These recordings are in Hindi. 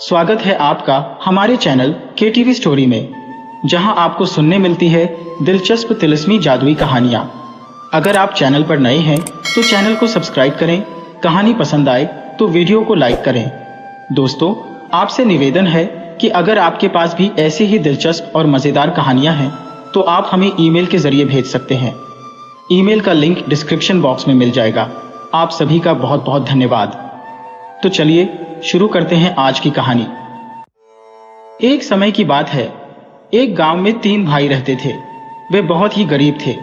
स्वागत है आपका हमारे चैनल KTV स्टोरी में, जहां आपको सुनने मिलती है दिलचस्प तिलिस्मी जादुई कहानियां। अगर आप चैनल पर नए हैं तो चैनल को सब्सक्राइब करें। कहानी पसंद आए तो वीडियो को लाइक करें। दोस्तों, आपसे निवेदन है कि अगर आपके पास भी ऐसी ही दिलचस्प और मज़ेदार कहानियां हैं तो आप हमें ईमेल के जरिए भेज सकते हैं। ईमेल का लिंक डिस्क्रिप्शन बॉक्स में मिल जाएगा। आप सभी का बहुत बहुत धन्यवाद। तो चलिए शुरू करते हैं आज की कहानी। एक समय की बात है, एक गांव में 3 भाई रहते थे। वे बहुत ही गरीब थे।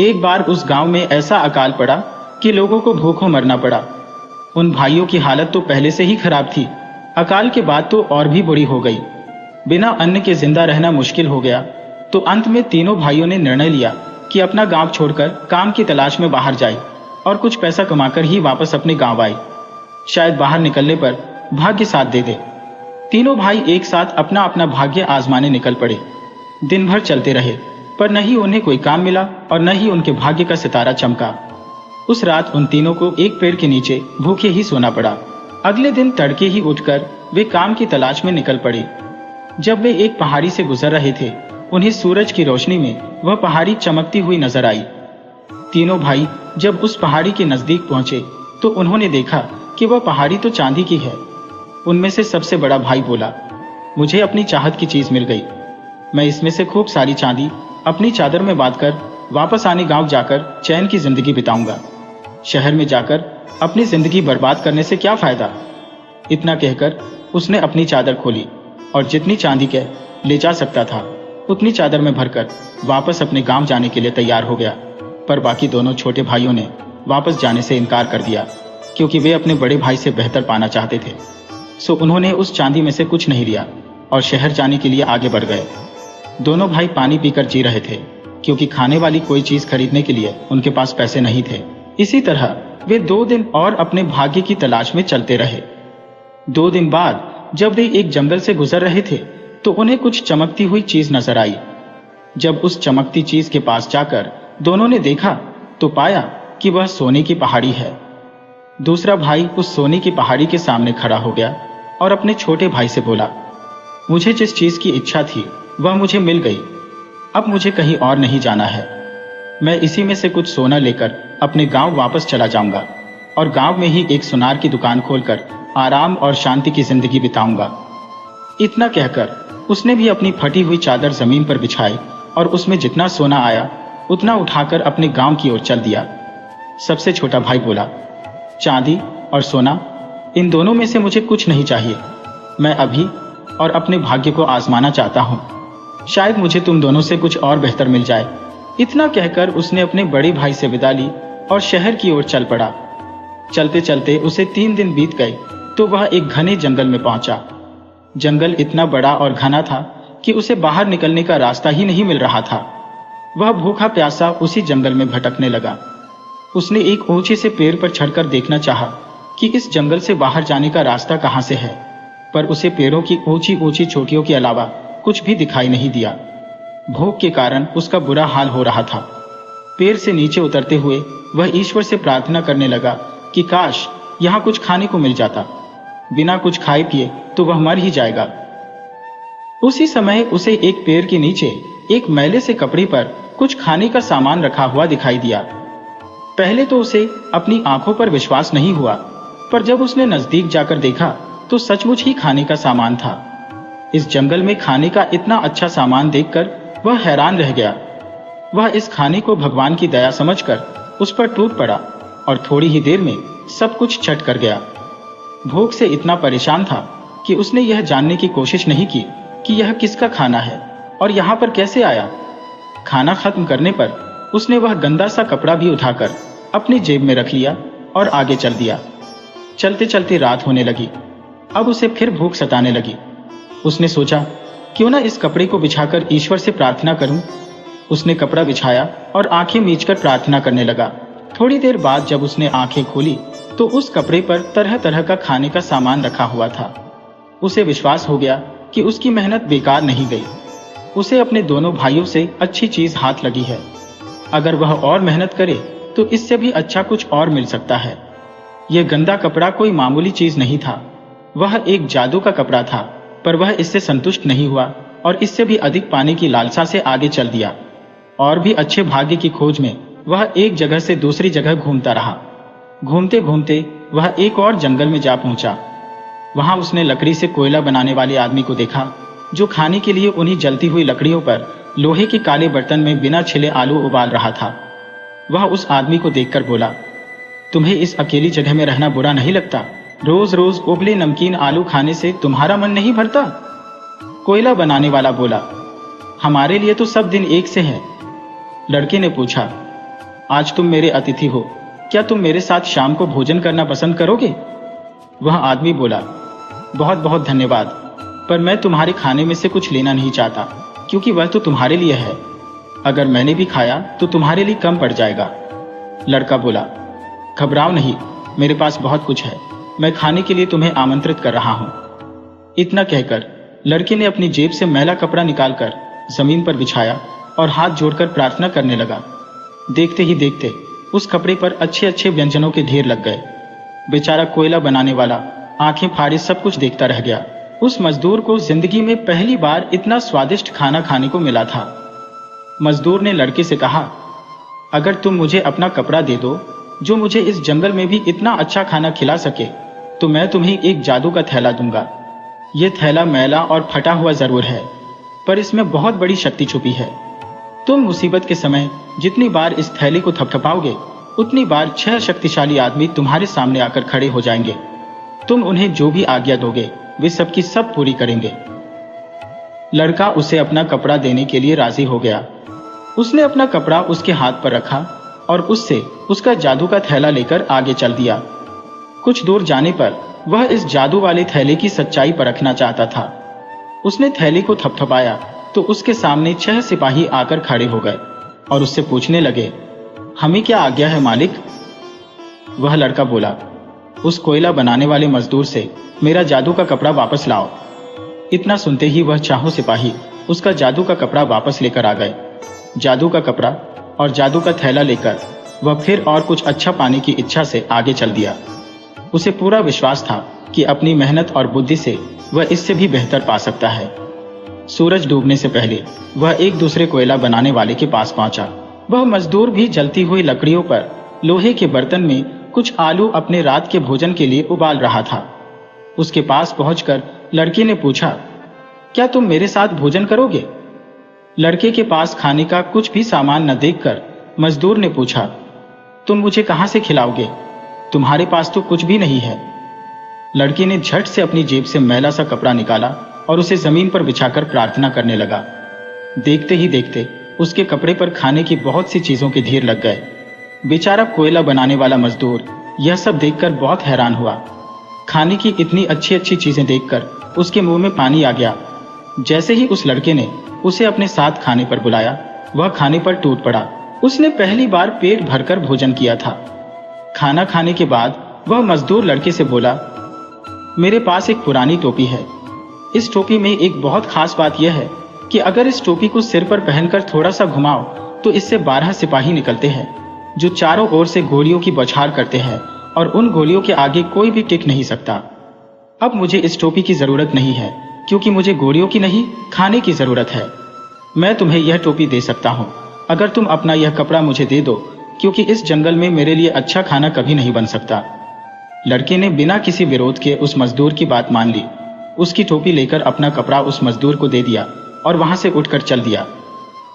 एक बार उस गांव में ऐसा अकाल पड़ा कि लोगों को भूखों मरना पड़ा। उन भाइयों की हालत तो पहले से ही खराब थी, अकाल के बाद तो और भी बुरी हो गई। बिना अन्न के जिंदा रहना मुश्किल हो गया। तो अंत में तीनों भाइयों ने निर्णय लिया कि अपना गांव छोड़कर काम की तलाश में बाहर जाए और कुछ पैसा कमाकर ही वापस अपने गांव आए। शायद बाहर निकलने पर भाग्य साथ दे दे। तीनों भाई एक साथ अपना अपना भाग्य आजमाने निकल पड़े। दिन भर चलते रहे, पर न ही उन्हें कोई काम मिला और न ही उनके भाग्य का सितारा चमका। उस रात उन तीनों को एक पेड़ के नीचे भूखे ही सोना पड़ा। अगले दिन तड़के ही उठकर वे काम की तलाश में निकल पड़े। जब वे एक पहाड़ी से गुजर रहे थे, उन्हें सूरज की रोशनी में वह पहाड़ी चमकती हुई नजर आई। तीनों भाई जब उस पहाड़ी के नजदीक पहुंचे तो उन्होंने देखा कि वह पहाड़ी तो चांदी की है। उनमें से सबसे बड़ा भाई बोला, मुझे अपनी चाहत की चीज मिल गई। मैं इसमें से खूब सारी चांदी अपनी चादर में बांधकर वापस आने गांव जाकर चैन की जिंदगी बिताऊंगा। शहर में जाकर अपनी जिंदगी बर्बाद करने से क्या फायदा। इतना कहकर उसने अपनी चादर खोली और जितनी चांदी के ले जा सकता था उतनी चादर में भरकर वापस अपने गांव जाने के लिए तैयार हो गया। पर बाकी दोनों छोटे भाइयों ने वापस जाने से इनकार कर दिया, क्योंकि वे अपने बड़े भाई से बेहतर पाना चाहते थे। सो उन्होंने उस चांदी में से कुछ नहीं लिया और शहर जाने के लिए आगे बढ़ गए। दोनों भाई पानी पीकर जी रहे थे, क्योंकि खाने वाली कोई चीज खरीदने के लिए उनके पास पैसे नहीं थे। इसी तरह वे 2 दिन और अपने भाग्य की तलाश में चलते रहे। 2 दिन बाद जब वे एक जंगल से गुजर रहे थे तो उन्हें कुछ चमकती हुई चीज नजर आई। जब उस चमकती चीज के पास जाकर दोनों ने देखा तो पाया कि वह सोने की पहाड़ी है। दूसरा भाई उस सोने की पहाड़ी के सामने खड़ा हो गया और अपने छोटे भाई से बोला, मुझे जिस चीज की इच्छा थी वह मुझे मिल गई। अब मुझे कहीं और नहीं जाना है। मैं इसी में से कुछ सोना लेकर अपने गांव वापस चला जाऊंगा और गांव में ही एक सुनार की दुकान खोलकर आराम और शांति की जिंदगी बिताऊंगा। इतना कहकर उसने भी अपनी फटी हुई चादर जमीन पर बिछाई और उसमें जितना सोना आया उतना उठाकर अपने गांव की ओर चल दिया। सबसे छोटा भाई बोला, चांदी और सोना, इन दोनों में से मुझे कुछ नहीं चाहिए। मैं अभी और अपने भाग्य को आजमाना चाहता हूँ। शायद मुझे तुम दोनों से कुछ और बेहतर मिल जाए। इतना कहकर उसने अपने बड़े भाई से विदा ली और शहर की ओर चल पड़ा। चलते चलते उसे 3 दिन बीत गए तो वह एक घने जंगल में पहुंचा। जंगल इतना बड़ा और घना था कि उसे बाहर निकलने का रास्ता ही नहीं मिल रहा था। वह भूखा प्यासा उसी जंगल में भटकने लगा। उसने एक ऊंचे से पेड़ पर चढ़कर देखना चाहा कि इस जंगल से बाहर जाने का रास्ता कहां से है, पर उसे पेड़ों की ऊंची ऊंची चोटियों के अलावा कुछ भी दिखाई नहीं दिया। भूख के कारण उसका बुरा हाल हो रहा था। पेड़ से नीचे उतरते हुए वह ईश्वर से प्रार्थना करने लगा कि काश यहाँ कुछ खाने को मिल जाता। बिना कुछ खाए पिए तो वह मर ही जाएगा। उसी समय उसे एक पेड़ के नीचे एक मैले से कपड़े पर कुछ खाने का सामान रखा हुआ दिखाई दिया। पहले तो उसे अपनी आंखों पर विश्वास नहीं हुआ, पर जब उसने नजदीक जाकर देखा तो सचमुच ही खाने का सामान था। इस जंगल में खाने का इतना अच्छा सामान देखकर वह हैरान रह गया। वह इस खाने को भगवान की दया समझकर उस पर टूट पड़ा और थोड़ी ही देर में सब कुछ छट कर गया। भूख से इतना परेशान था कि उसने यह जानने की कोशिश नहीं की कि यह किसका खाना है और यहाँ पर कैसे आया। खाना खत्म करने पर उसने वह गंदा सा कपड़ा भी उठाकर अपनी जेब में रख लिया और आगे चल दिया। चलते चलते रात होने लगी। अब उसे फिर भूख सताने लगी। उसने सोचा, क्यों ना इस कपड़े को बिछाकर ईश्वर से प्रार्थना करूं। उसने कपड़ा बिछाया और आंखें मीचकर प्रार्थना करने लगा। थोड़ी देर बाद जब उसने आंखें खोली तो उस कपड़े पर तरह तरह का खाने का सामान रखा हुआ था। उसे विश्वास हो गया कि उसकी मेहनत बेकार नहीं गई। उसे अपने दोनों भाइयों से अच्छी चीज हाथ लगी है। अगर वह और मेहनत करे तो इससे भी अच्छा कुछ और मिल सकता है। यह गंदा कपड़ा कोई मामूली चीज नहीं था। वह एक जादू का कपड़ा था, पर वह इससे संतुष्ट नहीं हुआ और इससे भी अधिक पाने की लालसा से आगे चल दिया। और भी अच्छे भाग्य की खोज में वह एक जगह से दूसरी जगह घूमता रहा। घूमते घूमते वह एक और जंगल में जा पहुंचा। वहां उसने लकड़ी से कोयला बनाने वाले आदमी को देखा, जो खाने के लिए उन्हीं जलती हुई लकड़ियों पर लोहे के काले बर्तन में बिना छिले आलू उबाल रहा था। वह उस आदमी को देखकर बोला, तुम्हें इस अकेली जगह में रहना बुरा नहीं लगता? रोज रोज उबले नमकीन आलू खाने से तुम्हारा मन नहीं भरता? कोयला बनाने वाला बोला, हमारे लिए तो सब दिन एक से है। लड़के ने पूछा, आज तुम मेरे अतिथि हो, क्या तुम मेरे साथ शाम को भोजन करना पसंद करोगे? वह आदमी बोला, बहुत बहुत धन्यवाद, पर मैं तुम्हारे खाने में से कुछ लेना नहीं चाहता, क्योंकि वह तो तुम्हारे लिए है। अगर मैंने भी खाया तो तुम्हारे लिए कम पड़ जाएगा। लड़का बोला, घबराओ नहीं, मेरे पास बहुत कुछ है, मैं खाने के लिए तुम्हें आमंत्रित कर रहा हूं। इतना कहकर लड़के ने अपनी जेब से मैला कपड़ा निकालकर जमीन पर बिछाया और हाथ जोड़कर प्रार्थना करने लगा। देखते ही देखते उस कपड़े पर अच्छे अच्छे व्यंजनों के ढेर लग गए। बेचारा कोयला बनाने वाला आंखें फाड़े सब कुछ देखता रह गया। उस मजदूर को जिंदगी में पहली बार इतना स्वादिष्ट खाना खाने को मिला था। मजदूर ने लड़के से कहा, अगर तुम मुझे अपना कपड़ा दे दो, जो मुझे इस जंगल में भी इतना अच्छा खाना खिला सके, तो मैं तुम्हें एक जादू का थैला दूंगा। यह थैला मैला और फटा हुआ जरूर है, पर इसमें बहुत बड़ी शक्ति छुपी है। तुम मुसीबत के समय जितनी बार इस थैले को थपथपाओगे, उतनी बार 6 शक्तिशाली आदमी तुम्हारे सामने आकर खड़े हो जाएंगे। तुम उन्हें जो भी आज्ञा दोगे, वे सबकी सब पूरी करेंगे। लड़का उसे अपना कपड़ा देने के लिए राजी हो गया। उसने अपना कपड़ा उसके हाथ पर रखा और उससे उसका जादू का थैला लेकर आगे चल दिया। कुछ दूर जाने पर वह इस जादू वाले थैले की सच्चाई परखना चाहता था। उसने थैले को थपथपाया तो उसके सामने 6 सिपाही आकर खड़े हो गए और उससे पूछने लगे, हमें क्या आज्ञा है मालिक? वह लड़का बोला, उस कोयला बनाने वाले मजदूर से मेरा जादू का कपड़ा वापस लाओ। इतना सुनते ही वह चारों सिपाही उसका जादू का कपड़ा वापस लेकर आ गए। जादू का कपड़ा और जादू का थैला लेकर वह फिर और कुछ अच्छा पाने की इच्छा से आगे चल दिया। उसे पूरा विश्वास था कि अपनी मेहनत और बुद्धि से वह इससे भी बेहतर पा सकता है। सूरज डूबने से पहले वह एक दूसरे कोयला बनाने वाले के पास पहुंचा। वह मजदूर भी जलती हुई लकड़ियों पर लोहे के बर्तन में कुछ आलू अपने रात के भोजन के लिए उबाल रहा था। उसके पास पहुंचकर लड़के ने पूछा, क्या तुम मेरे साथ भोजन करोगे? लड़के के पास खाने का कुछ भी सामान न देखकर मजदूर ने पूछा, तुम मुझे कहां से खिलाओगे? तुम्हारे पास तो कुछ भी नहीं है। लड़के ने झट से अपनी जेब से मैला सा कपड़ा निकाला और उसे जमीन पर बिछाकर प्रार्थना करने लगा। देखते ही देखते उसके कपड़े पर खाने की बहुत सी चीजों के ढेर लग गए। बेचारा कोयला बनाने वाला मजदूर यह सब देखकर बहुत हैरान हुआ। खाने की इतनी अच्छी अच्छी चीजें देखकर उसके मुंह में पानी आ गया। जैसे ही उस लड़के ने उसे अपने साथ खाने पर बुलाया, वह खाने पर टूट पड़ा। उसने पहली बार पेट भरकर भोजन किया था। खाना खाने के बाद वह मजदूर लड़के से बोला, मेरे पास एक पुरानी टोपी है। इस टोपी में एक बहुत खास बात यह है कि अगर इस टोपी को सिर पर पहनकर थोड़ा सा घुमाओ तो इससे 12 सिपाही निकलते हैं, जो चारों ओर से गोलियों की बौछार करते हैं और उन गोलियों के आगे कोई भी टिक नहीं सकता। अब मुझे इस टोपी की जरूरत नहीं है, क्योंकि मुझे गोलियों की नहीं, खाने की जरूरत है। मैं तुम्हें यह टोपी दे सकता हूं, अगर तुम अपना यह कपड़ा मुझे दे दो, क्योंकि इस जंगल में मेरे लिए अच्छा खाना कभी नहीं बन सकता। लड़के ने बिना किसी विरोध के उस मजदूर की बात मान ली। उसकी टोपी लेकर अपना कपड़ा उस मजदूर को दे दिया और वहां से उठकर चल दिया।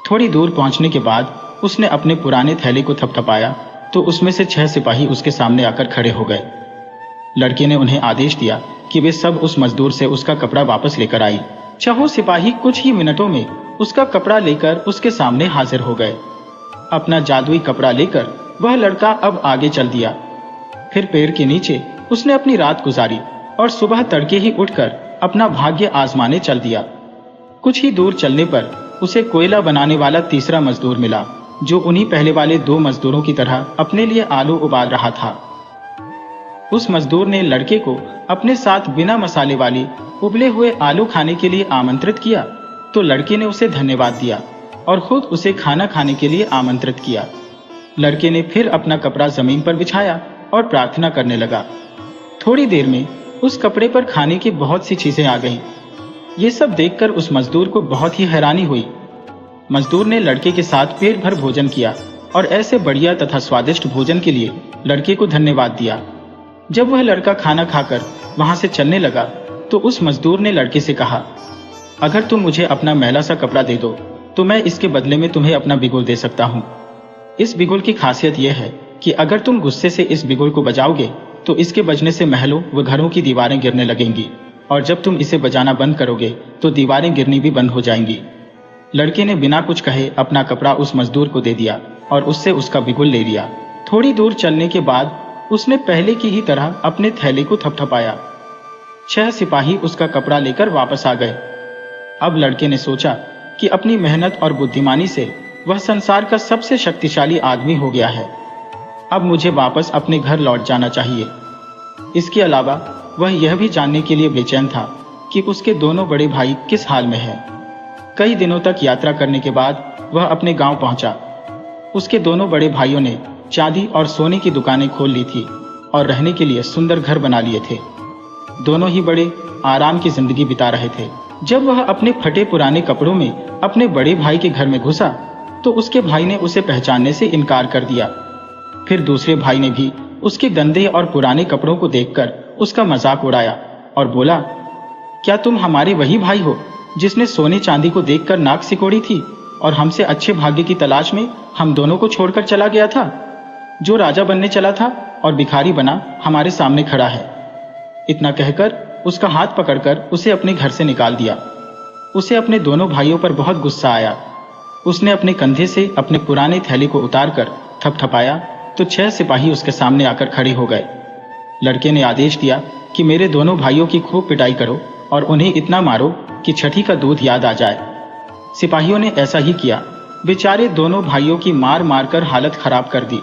थोड़ी दूर पहुंचने के बाद उसने अपने पुराने थैले को थपथपाया तो उसमें से 6 सिपाही उसके सामने आकर खड़े हो गए। लड़के ने उन्हें आदेश दिया कि वे सब उस मजदूर से उसका कपड़ा वापस लेकर आई। 6 सिपाही कुछ ही मिनटों में उसका कपड़ा लेकर उसके सामने हाजिर हो गए। अपना जादुई कपड़ा लेकर वह लड़का अब आगे चल दिया। फिर पेड़ के नीचे उसने अपनी रात गुजारी और सुबह तड़के ही उठकर अपना भाग्य आजमाने चल दिया। कुछ ही दूर चलने पर उसे कोयला बनाने वाला तीसरा मजदूर मिला, जो उन्हीं पहले वाले 2 मजदूरों की तरह अपने लिए आलू उबाल रहा था। उस मजदूर ने लड़के को अपने साथ बिना मसाले वाली उबले हुए आलू खाने के लिए आमंत्रित किया, तो लड़के ने उसे धन्यवाद दिया और खुद उसे खाना खाने के लिए आमंत्रित किया। लड़के ने फिर अपना कपड़ा जमीन पर बिछाया और प्रार्थना करने लगा। थोड़ी देर में उस कपड़े पर खाने की बहुत सी चीजें आ गईं। ये सब देखकर उस मजदूर को बहुत ही हैरानी हुई। मजदूर ने लड़के के साथ पेट भर भोजन किया और ऐसे बढ़िया तथा स्वादिष्ट भोजन के लिए लड़के को धन्यवाद दिया। जब वह लड़का खाना खाकर वहां से चलने लगा तो उस मजदूर ने लड़के से कहा, अगर तुम मुझे अपना मैला सा कपड़ा दे दो तो मैं इसके बदले में तुम्हें अपना बिगुल दे सकता हूँ। इस बिगुल की खासियत यह है कि अगर तुम गुस्से से इस बिगुल को बजाओगे तो इसके बजने से महलों व घरों की दीवारें गिरने लगेंगी, और जब तुम इसे बजाना बंद करोगे तो दीवारें गिरनी भी बंद हो जाएंगी। लड़के ने बिना कुछ कहे अपना कपड़ा उस मजदूर को दे दिया और उससे उसका बिगुल ले लिया। थोड़ी दूर चलने के बाद उसने पहले की ही तरह अपने थैले को थपथपाया। 6 सिपाही उसका कपड़ा लेकर वापस आ गए। अब लड़के ने सोचा कि अपनी मेहनत और बुद्धिमानी से वह संसार का सबसे शक्तिशाली आदमी हो गया है। अब मुझे वापस अपने घर लौट जाना चाहिए। इसके अलावा वह यह भी जानने के लिए बेचैन था कि उसके दोनों बड़े भाई किस हाल में हैं। कई दिनों तक यात्रा करने के बाद वह अपने गांव पहुंचा। उसके दोनों बड़े भाइयों ने चांदी और सोने की दुकानें खोल ली थी और रहने के लिए सुंदर घर बना लिए थे। दोनों ही बड़े आराम की जिंदगी बिता रहे थे। जब वह अपने फटे पुराने कपड़ों में अपने बड़े भाई के घर में घुसा तो उसके भाई ने उसे पहचानने से इनकार कर दिया। फिर दूसरे भाई ने भी उसके गंदे और पुराने कपड़ों को देखकर उसका मजाक उड़ाया और बोला, क्या तुम हमारे वही भाई हो जिसने सोने चांदी को देखकर नाक सिकोड़ी थी और हमसे अच्छे भाग्य की तलाश में हम दोनों को छोड़कर चला गया था? जो राजा बनने चला था और भिखारी बना हमारे सामने खड़ा है। इतना कहकर उसका हाथ पकड़कर उसे अपने घर से निकाल दिया। उसे अपने दोनों भाइयों पर बहुत गुस्सा आया। उसने अपने कंधे से अपने पुराने थैले को उतारकर थपथपाया तो 6 सिपाही उसके सामने आकर खड़े हो गए। लड़के ने आदेश दिया कि मेरे दोनों भाइयों की खूब पिटाई करो और उन्हें इतना मारो कि छठी का दूध याद आ जाए। सिपाहियों ने ऐसा ही किया। बेचारे दोनों भाइयों की मार मारकर हालत खराब कर दी।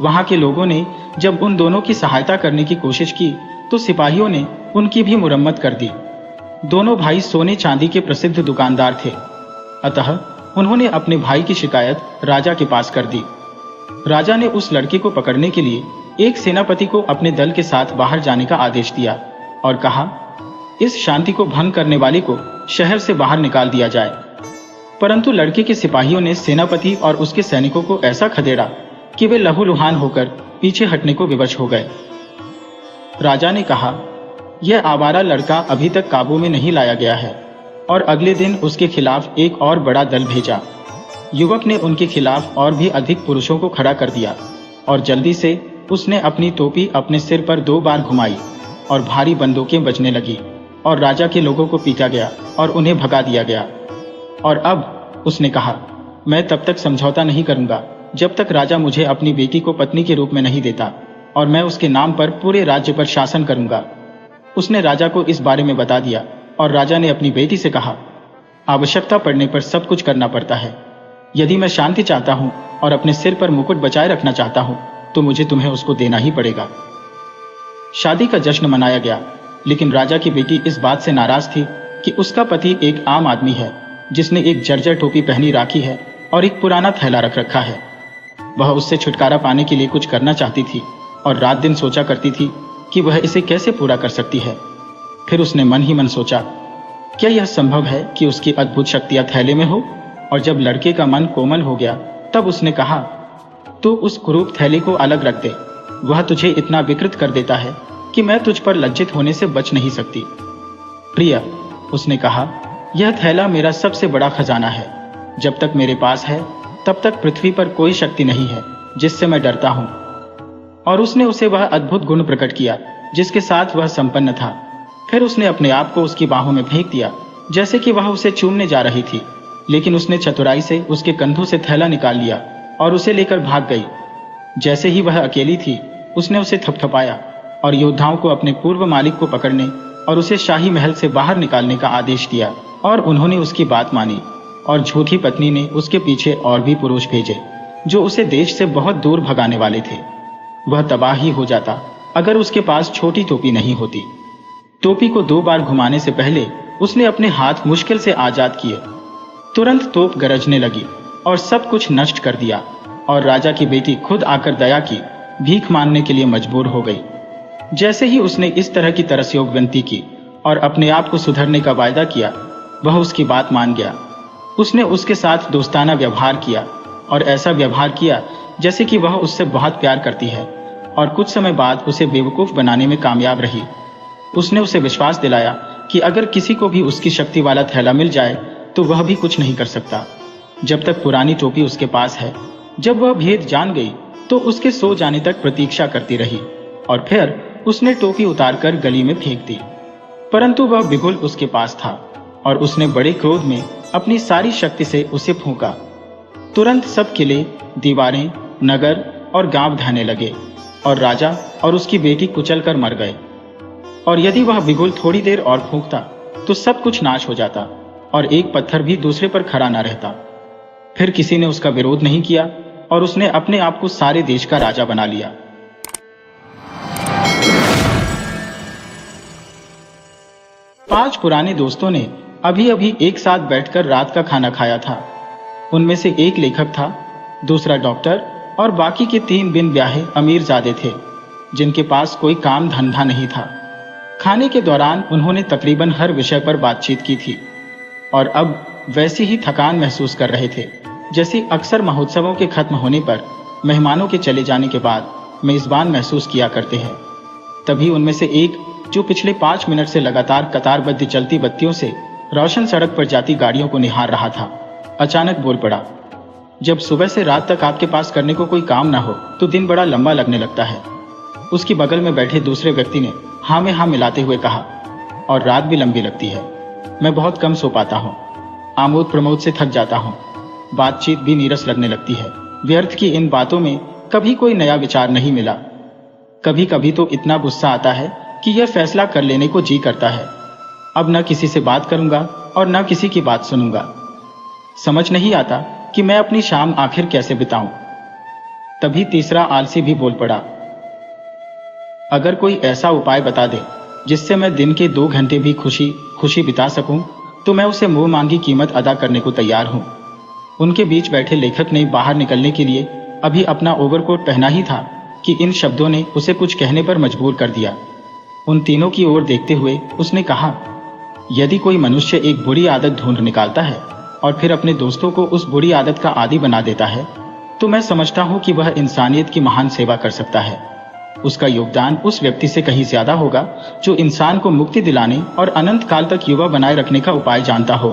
वहां के लोगों ने जब उन दोनों की सहायता करने की कोशिश की तो सिपाहियों ने उनकी भी मुरम्मत कर दी। दोनों भाई सोने चांदी के प्रसिद्ध दुकानदार थे, अतः उन्होंने अपने भाई की शिकायत राजा के पास कर दी। राजा ने उस लड़के को पकड़ने के लिए एक सेनापति को अपने दल के साथ बाहर जाने का आदेश दिया और कहा, इस शांति को भंग करने वाले को शहर से बाहर निकाल दिया जाए। परंतु लड़के के सिपाहियों ने सेनापति और उसके सैनिकों को ऐसा खदेड़ा कि वे लहूलुहान होकर पीछे हटने को विवश हो गए। राजा ने कहा, यह आवारा लड़का अभी तक काबू में नहीं लाया गया है, और अगले दिन उसके खिलाफ एक और बड़ा दल भेजा। युवक ने उनके खिलाफ और भी अधिक पुरुषों को खड़ा कर दिया और जल्दी से उसने अपनी टोपी अपने सिर पर 2 बार घुमाई और भारी बंदूकें बजने लगी और राजा के लोगों को पीटा गया और उन्हें भगा दिया गया। और अब उसने कहा, मैं तब तक समझौता नहीं करूंगा जब तक राजा मुझे अपनी बेटी को पत्नी के रूप में नहीं देता, और मैं उसके नाम पर पूरे राज्य पर शासन करूंगा। उसने राजा को इस बारे में बता दिया और राजा ने अपनी बेटी से कहा, आवश्यकता पड़ने पर सब कुछ करना पड़ता है। यदि मैं शांति चाहता हूं और अपने सिर पर मुकुट बचाए रखना चाहता हूं तो मुझे तुम्हें उसको देना ही पड़ेगा। शादी का जश्न मनाया गया, लेकिन राजा की बेटी इस बात से नाराज थी कि उसका पति एक आम आदमी है जिसने एक जर्जर टोपी पहनी राखी है और एक पुराना थैला रख रखा है। वह उससे छुटकारा पाने के लिए कुछ करना चाहती थी और रात दिन सोचा करती थी कि वह इसे कैसे पूरा कर सकती है। फिर उसने मन ही मन सोचा, क्या यह संभव है कि उसकी अद्भुत शक्तियां थैले में हो? और जब लड़के का मन कोमल हो गया तब उसने कहा, तू उस कुरूप थैले को अलग रख दे। वह तुझे इतना विकृत कर देता है कि मैं तुझ पर लज्जित होने से बच नहीं सकती। प्रिय, उसने कहा, यह थैला मेरा सबसे बड़ा खजाना है। जब तक मेरे पास है तब तक पृथ्वी पर कोई शक्ति नहीं है जिससे मैं डरता हूं। और उसने उसे वह अद्भुत गुण प्रकट किया जिसके साथ वह संपन्न था। फिर उसने अपने आप को उसकी बाहों में फेंक दिया जैसे कि वह उसे चूमने जा रही थी, लेकिन उसने चतुराई से उसके कंधों से थैला निकाल लिया और उसे लेकर भाग गई। जैसे ही वह अकेली थी उसने उसे थपथपाया और योद्धाओं को अपने पूर्व मालिक को पकड़ने और उसे शाही महल से बाहर निकालने का आदेश दिया, और उन्होंने उसकी बात मानी। और झूठी पत्नी ने उसके पीछे और भी पुरुष भेजे जो उसे देश से बहुत दूर भगाने वाले थे। वह तबाह ही हो जाता अगर उसके पास छोटी टोपी नहीं होती। टोपी को 2 बार घुमाने से पहले उसने अपने हाथ मुश्किल से आजाद किए। तुरंत तोप गरजने लगी और सब कुछ नष्ट कर दिया, और राजा की बेटी खुद आकर दया की भीख मांगने के लिए मजबूर हो गई। जैसे ही उसने इस तरह की तरसयोग विनती की और अपने आप को सुधरने का वायदा किया, वह उसकी बात मान गया। उसने उसके साथ दोस्ताना व्यवहार किया और ऐसा व्यवहार किया जैसे कि वह उससे बहुत प्यार करती है, और कुछ समय बाद उसे बेवकूफ़ बनाने में कामयाब रही। उसने उसे विश्वास दिलाया कि अगर किसी को भी उसकी शक्ति वाला थैला मिल जाए तो वह भी कुछ नहीं कर सकता, जब तक पुरानी टोपी उसके पास है। जब वह भेद जान गई तो उसके सो जाने तक प्रतीक्षा करती रही और फिर उसने टोपी उतारकर गली में फेंक दी। परंतु वह बिगुल उसके पास था और उसने बड़े क्रोध में अपनी सारी शक्ति से उसे फूंका। तुरंत सब किले, दीवारें, नगर और गांव ढहने लगे और राजा और उसकी बेटी कुचल कर मर गए। और यदि वह बिगुल थोड़ी देर और फूंकता तो सब कुछ नाश हो जाता और एक पत्थर भी दूसरे पर खड़ा ना रहता। फिर किसी ने उसका विरोध नहीं किया और उसने अपने आप को सारे देश का राजा बना लिया। पांच पुराने दोस्तों ने अभी अभी एक साथ बैठकर रात का खाना खाया था। उनमें से एक लेखक था, दूसरा डॉक्टर और बाकी के तीन बिन ब्याहे अमीरजादे थे जिनके पास कोई काम धंधा नहीं था। खाने के दौरान उन्होंने तकरीबन हर विषय पर बातचीत की थी और अब वैसी ही थकान महसूस कर रहे थे जैसे अक्सर महोत्सवों के खत्म होने पर मेहमानों के चले जाने के बाद मेजबान महसूस किया करते हैं। तभी उनमें से एक, जो पिछले 5 मिनट से लगातार कतारबद्ध चलती बत्तियों से रोशन सड़क पर जाती गाड़ियों को निहार रहा था, अचानक बोल पड़ा। जब सुबह से रात तक आपके पास करने को कोई काम ना हो तो दिन बड़ा लंबा लगने लगता है। उसकी बगल में बैठे दूसरे व्यक्ति ने हाँ में हाँ मिलाते हुए कहा, और रात भी लंबी लगती है। मैं बहुत कम सो पाता हूँ, आमोद प्रमोद से थक जाता हूँ, बातचीत भी नीरस लगने लगती है। व्यर्थ की इन बातों में कभी कोई नया विचार नहीं मिला। कभी कभी तो इतना गुस्सा आता है कि यह फैसला कर लेने को जी करता है, अब न किसी से बात करूंगा और न किसी की बात सुनूंगा। समझ नहीं आता कि मैं अपनी शाम आखिर कैसे बिताऊं। तभी तीसरा आलसी भी बोल पड़ा, अगर कोई ऐसा उपाय बता दे जिससे मैं दिन के 2 घंटे भी खुशी खुशी बिता सकूं तो मैं उसे मुंह मांगी कीमत अदा करने को तैयार हूं। उनके बीच बैठे लेखक ने बाहर निकलने के लिए अभी अपना ओवरकोट पहना ही था कि इन शब्दों ने उसे कुछ कहने पर मजबूर कर दिया। उन तीनों की ओर देखते हुए उसने कहा, यदि कोई मनुष्य एक बुरी आदत ढूंढ निकालता है और फिर अपने दोस्तों को उस बुरी आदत का आदी बना देता है तो मैं समझता हूं कि वह इंसानियत की महान सेवा कर सकता है। उसका योगदान उस व्यक्ति से कहीं ज्यादा होगा जो इंसान को मुक्ति दिलाने और अनंत काल तक युवा बनाए रखने का उपाय जानता हो।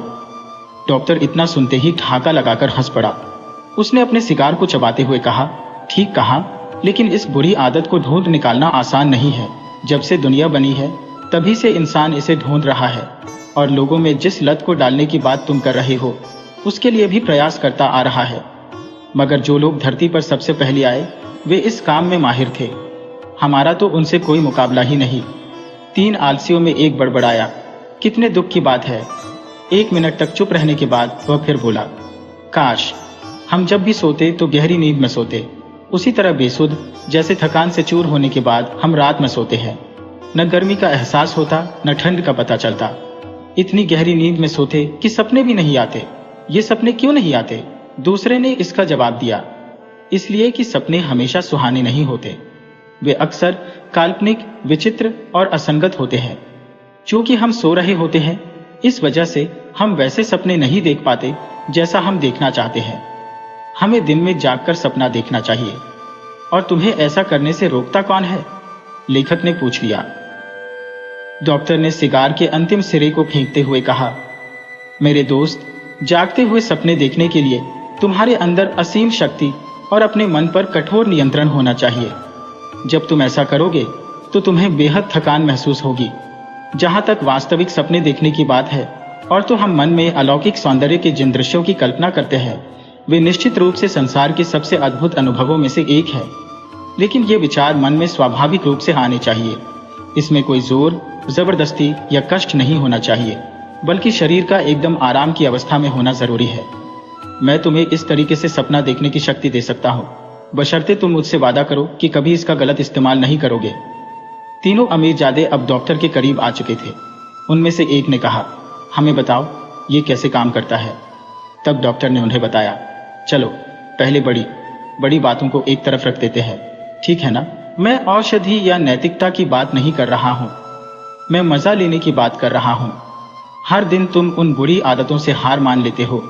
डॉक्टर इतना सुनते ही ठहाका लगाकर हंस पड़ा। उसने अपने सिगार को चबाते हुए कहा, ठीक कहा, लेकिन इस बुरी आदत को ढूंढ निकालना आसान नहीं है। जब से दुनिया बनी है तभी से इंसान इसे ढूंढ रहा है और लोगों में जिस लत को डालने की बात तुम कर रहे हो उसके लिए भी प्रयास करता आ रहा है। मगर जो लोग धरती पर सबसे पहले आए वे इस काम में माहिर थे। हमारा तो उनसे कोई मुकाबला ही नहीं। 3 आलसियों में एक बड़बड़ाया, कितने दुख की बात है। 1 मिनट तक चुप रहने के बाद वह फिर बोला, काश हम जब भी सोते तो गहरी नींद में सोते, उसी तरह बेसुध जैसे थकान से चूर होने के बाद हम रात में सोते हैं। न गर्मी का एहसास होता न ठंड का पता चलता। इतनी गहरी नींद में सोते कि सपने भी नहीं आते। ये सपने क्यों नहीं आते? दूसरे ने इसका जवाब दिया, इसलिए कि सपने हमेशा सुहाने नहीं होते। वे अक्सर काल्पनिक, विचित्र और असंगत होते हैं। क्योंकि हम सो रहे होते हैं इस वजह से हम वैसे सपने नहीं देख पाते जैसा हम देखना चाहते हैं। हमें दिन में जागकर सपना देखना चाहिए। और तुम्हें ऐसा करने से रोकता कौन है? लेखक ने पूछ लिया। डॉक्टर ने सिगार के अंतिम सिरे को फेंकते हुए कहा, मेरे दोस्त, जागते हुए सपने देखने के लिए तुम्हारे अंदर असीम शक्ति और अपने मन पर कठोर नियंत्रण होना चाहिए। जब तुम ऐसा करोगे तो तुम्हें बेहद थकान महसूस होगी। जहां तक वास्तविक सपने देखने की बात है, और तो हम मन में अलौकिक सौंदर्य के जिन दृश्यों की कल्पना करते हैं वे निश्चित रूप से संसार के सबसे अद्भुत अनुभवों में से एक है। लेकिन ये विचार मन में स्वाभाविक रूप से आने चाहिए। इसमें कोई जोर, जबरदस्ती या कष्ट नहीं होना चाहिए, बल्कि शरीर का एकदम आराम की अवस्था में होना जरूरी है। मैं तुम्हें इस तरीके से सपना देखने की शक्ति दे सकता हूँ, बशर्ते तुम मुझसे वादा करो कि कभी इसका गलत इस्तेमाल नहीं करोगे। तीनों अमीरजादे अब डॉक्टर के करीब आ चुके थे। उनमें से एक ने कहा, हमें बताओ ये कैसे काम करता है। तब डॉक्टर ने उन्हें बताया, चलो पहले बड़ी बातों को एक तरफ रख देते हैं, ठीक है ना? मैं औषधि या नैतिकता की बात नहीं कर रहा हूँ, मैं मजा लेने की बात कर रहा हूँ। हर दिन तुम उन बुरी आदतों से हार मान लेते हो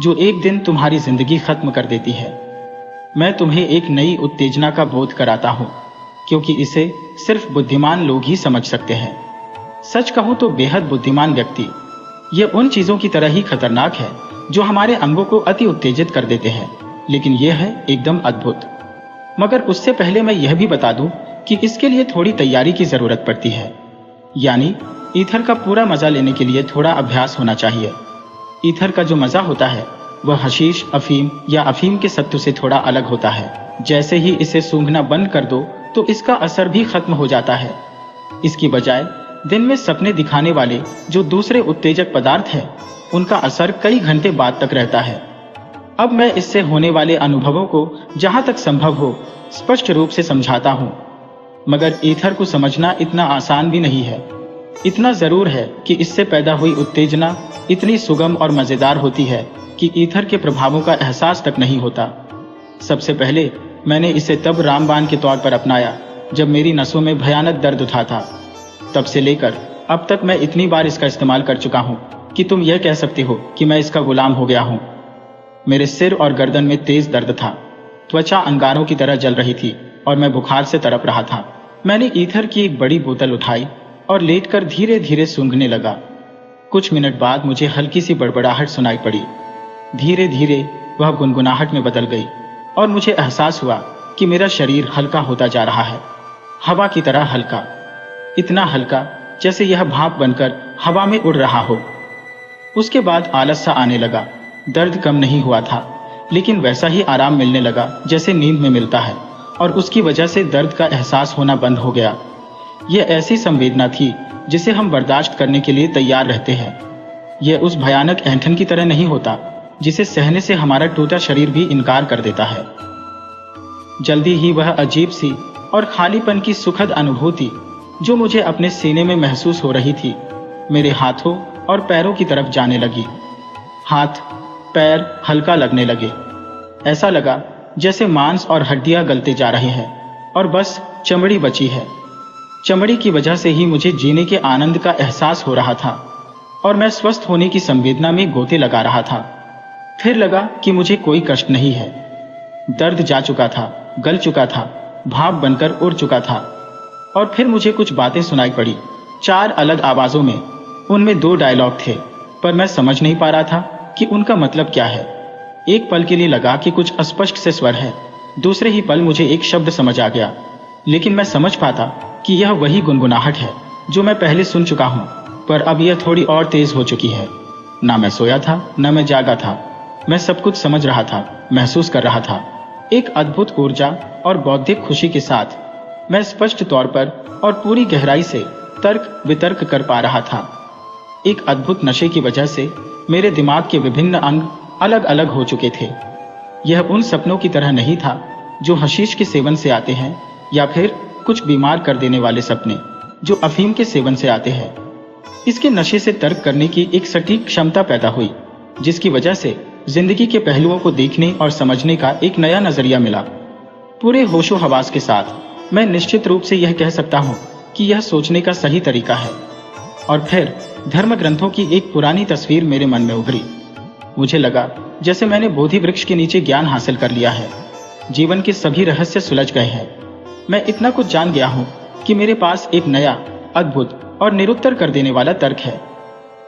जो एक दिन तुम्हारी जिंदगी खत्म कर देती है। मैं तुम्हें एक नई उत्तेजना का बोध कराता हूँ, क्योंकि इसे सिर्फ बुद्धिमान लोग ही समझ सकते हैं। सच कहूँ तो बेहद बुद्धिमान व्यक्ति यह उन चीजों की तरह ही खतरनाक है जो हमारे अंगों को अति उत्तेजित कर देते हैं, लेकिन यह है एकदम अद्भुत। मगर उससे पहले मैं यह भी बता दूं कि इसके लिए थोड़ी तैयारी की जरूरत पड़ती है। यानी ईथर का पूरा मजा लेने के लिए थोड़ा अभ्यास होना चाहिए। ईथर का जो मजा होता है वह हशीश, अफीम या अफीम के सत्तू से थोड़ा अलग होता है। जैसे ही इसे सूंघना बंद कर दो तो इसका असर भी खत्म हो जाता है। इसकी बजाय दिन में सपने दिखाने वाले जो दूसरे उत्तेजक पदार्थ हैं, उनका असर कई घंटे बाद तक रहता है। अब मैं इससे होने वाले अनुभवों को जहां तक संभव हो स्पष्ट रूप से समझाता हूं। मगर ईथर को समझना इतना आसान भी नहीं है। इतना जरूर है कि इससे पैदा हुई उत्तेजना इतनी सुगम और मजेदार होती है कि ईथर के प्रभावों का एहसास तक नहीं होता। सबसे पहले मैंने इसे तब रामबाण के तौर पर अपनाया जब मेरी नसों में भयानक दर्द उठा था। तब से लेकर अब तक मैं इतनी बार इसका इस्तेमाल कर चुका हूं कि तुम यह कह सकते हो कि मैं इसका गुलाम हो गया हूं। मेरे सिर और गर्दन में तेज दर्द था, त्वचा अंगारों की तरह जल रही थी और मैं बुखार से तड़प रहा था। मैंने ईथर की एक बड़ी बोतल उठाई और लेटकर धीरे धीरे सूंघने लगा। कुछ मिनट बाद मुझे हल्की सी बड़बड़ाहट सुनाई पड़ी। धीरे धीरे वह गुनगुनाहट में बदल गई और मुझे एहसास हुआ कि मेरा शरीर हल्का होता जा रहा है, हवा की तरह हल्का, इतना हल्का जैसे यह भाप बनकर हवा में उड़ रहा हो। उसके बाद आलस सा आने लगा। दर्द कम नहीं हुआ था, लेकिन वैसा ही आराम मिलने लगा जैसे नींद में मिलता है, और उसकी वजह से दर्द का एहसास होना बंद हो गया। यह ऐसी संवेदना थी जिसे हम बर्दाश्त करने के लिए तैयार रहते हैं। यह उस भयानक ऐंठन की तरह नहीं होता जिसे सहने से हमारा टूटा शरीर भी इनकार कर देता है। जल्दी ही वह अजीब सी और खालीपन की सुखद अनुभूति जो मुझे अपने सीने में महसूस हो रही थी, मेरे हाथों और पैरों की तरफ जाने लगी। हाथ पैर हल्का लगने लगे। ऐसा लगा जैसे मांस और हड्डियां गलते जा रहे हैं और बस चमड़ी बची है। चमड़ी की वजह से ही मुझे जीने के आनंद का एहसास हो रहा था और मैं स्वस्थ होने की संवेदना में गोते लगा रहा था। फिर लगा कि मुझे कोई कष्ट नहीं है। दर्द जा चुका था, गल चुका था, भाप बनकर उड़ चुका था। और फिर मुझे कुछ बातें सुनाई पड़ी, 4 अलग आवाजों में। उनमें 2 डायलॉग थे, पर मैं समझ नहीं पा रहा था कि उनका मतलब क्या है। एक पल के लिए लगा कि कुछ अस्पष्ट से स्वर है, दूसरे ही पल मुझे एक शब्द समझ आ गया, लेकिन मैं समझ पाता कि यह वही गुनगुनाहट है जो मैं पहले सुन चुका हूँ, पर अब यह थोड़ी और तेज हो चुकी है। ना मैं सोया था, ना मैं जागा था। मैं सब कुछ समझ रहा था, महसूस कर रहा था। एक अद्भुत ऊर्जा और बौद्धिक खुशी के साथ मैं स्पष्ट तौर पर और पूरी गहराई से तर्क वितर्क कर पा रहा था। एक अद्भुत नशे की वजह से मेरे दिमाग के विभिन्न अंग अलग अलग हो चुके थे। यह उन सपनों की तरह नहीं था जो हशीश के सेवन से आते हैं, या फिर कुछ बीमार कर देने वाले सपने जो अफीम के सेवन से आते हैं। इसके नशे से तर्क करने की एक सटीक क्षमता पैदा हुई, जिसकी वजह से जिंदगी के पहलुओं को देखने और समझने का एक नया नजरिया मिला। पूरे होशो हवास के साथ मैं निश्चित रूप से यह कह सकता हूँ कि यह सोचने का सही तरीका है। और फिर धर्म ग्रंथों की एक पुरानी तस्वीर मेरे मन में उभरी। मुझे लगा जैसे मैंने बोधि वृक्ष के नीचे ज्ञान हासिल कर लिया है। जीवन के सभी रहस्य सुलझ गए हैं। मैं इतना कुछ जान गया हूँ कि मेरे पास एक नया, अद्भुत और निरुत्तर कर देने वाला तर्क है।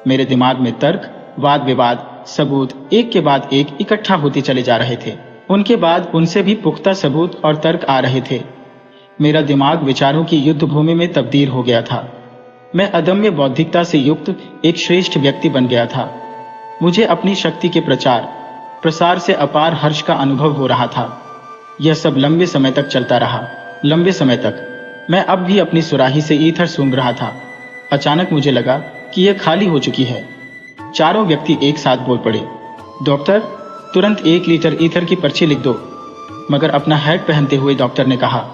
मेरे दिमाग में तर्क, वाद विवाद, सबूत एक के बाद एक इकट्ठा होते चले जा रहे थे। उनके बाद उनसे भी पुख्ता सबूत और तर्क आ रहे थे। मेरा दिमाग विचारों की युद्ध भूमि में तब्दील हो गया था। मैं अदम्य बौद्धिकता से युक्त एक श्रेष्ठ व्यक्ति बन गया था। मुझे अपनी शक्ति के प्रचार प्रसार से अपार हर्ष का अनुभव हो रहा था। यह सब लंबे समय तक चलता रहा। लंबे समय तक मैं अब भी अपनी सुराही से ईथर सूंघ रहा था। अचानक मुझे लगा कि यह खाली हो चुकी है। चारों व्यक्ति एक साथ बोल पड़े, डॉक्टर, तुरंत 1 लीटर ईथर की पर्ची लिख दो। मगर अपना हैट पहनते हुए डॉक्टर ने कहा,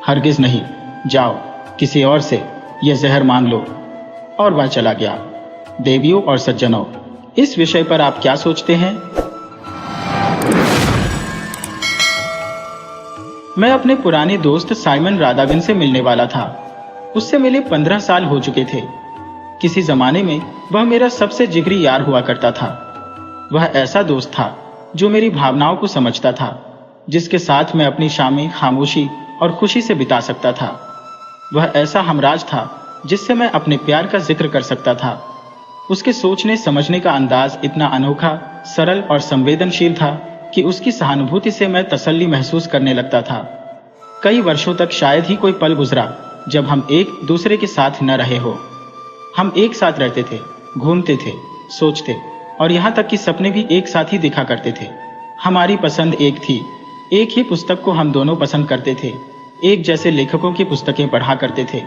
हरगिज नहीं, जाओ किसी और से यह जहर मांग लो। और वह चला गया। देवियों और सज्जनों, इस विषय पर आप क्या सोचते हैं? मैं अपने पुराने दोस्त साइमन रादागन से मिलने वाला था। उससे मिले 15 साल हो चुके थे। किसी जमाने में वह मेरा सबसे जिगरी यार हुआ करता था। वह ऐसा दोस्त था जो मेरी भावनाओं को समझता था, जिसके साथ मैं अपनी शामें खामोशी और खुशी से बिता सकता था। वह ऐसा हमराज था जिससे मैं अपने प्यार का जिक्र कर सकता था। उसके सोचने समझने का अंदाज इतना अनोखा, सरल और संवेदनशील था कि उसकी सहानुभूति से मैं तसल्ली महसूस करने लगता था। कई वर्षों तक शायद ही कोई पल गुजरा जब हम एक दूसरे के साथ न रहे हो। हम एक साथ रहते थे, घूमते थे, सोचते और यहाँ तक कि सपने भी एक साथ ही देखा करते थे। हमारी पसंद एक थी, एक ही पुस्तक को हम दोनों पसंद करते थे, एक जैसे लेखकों की पुस्तकें पढ़ा करते थे,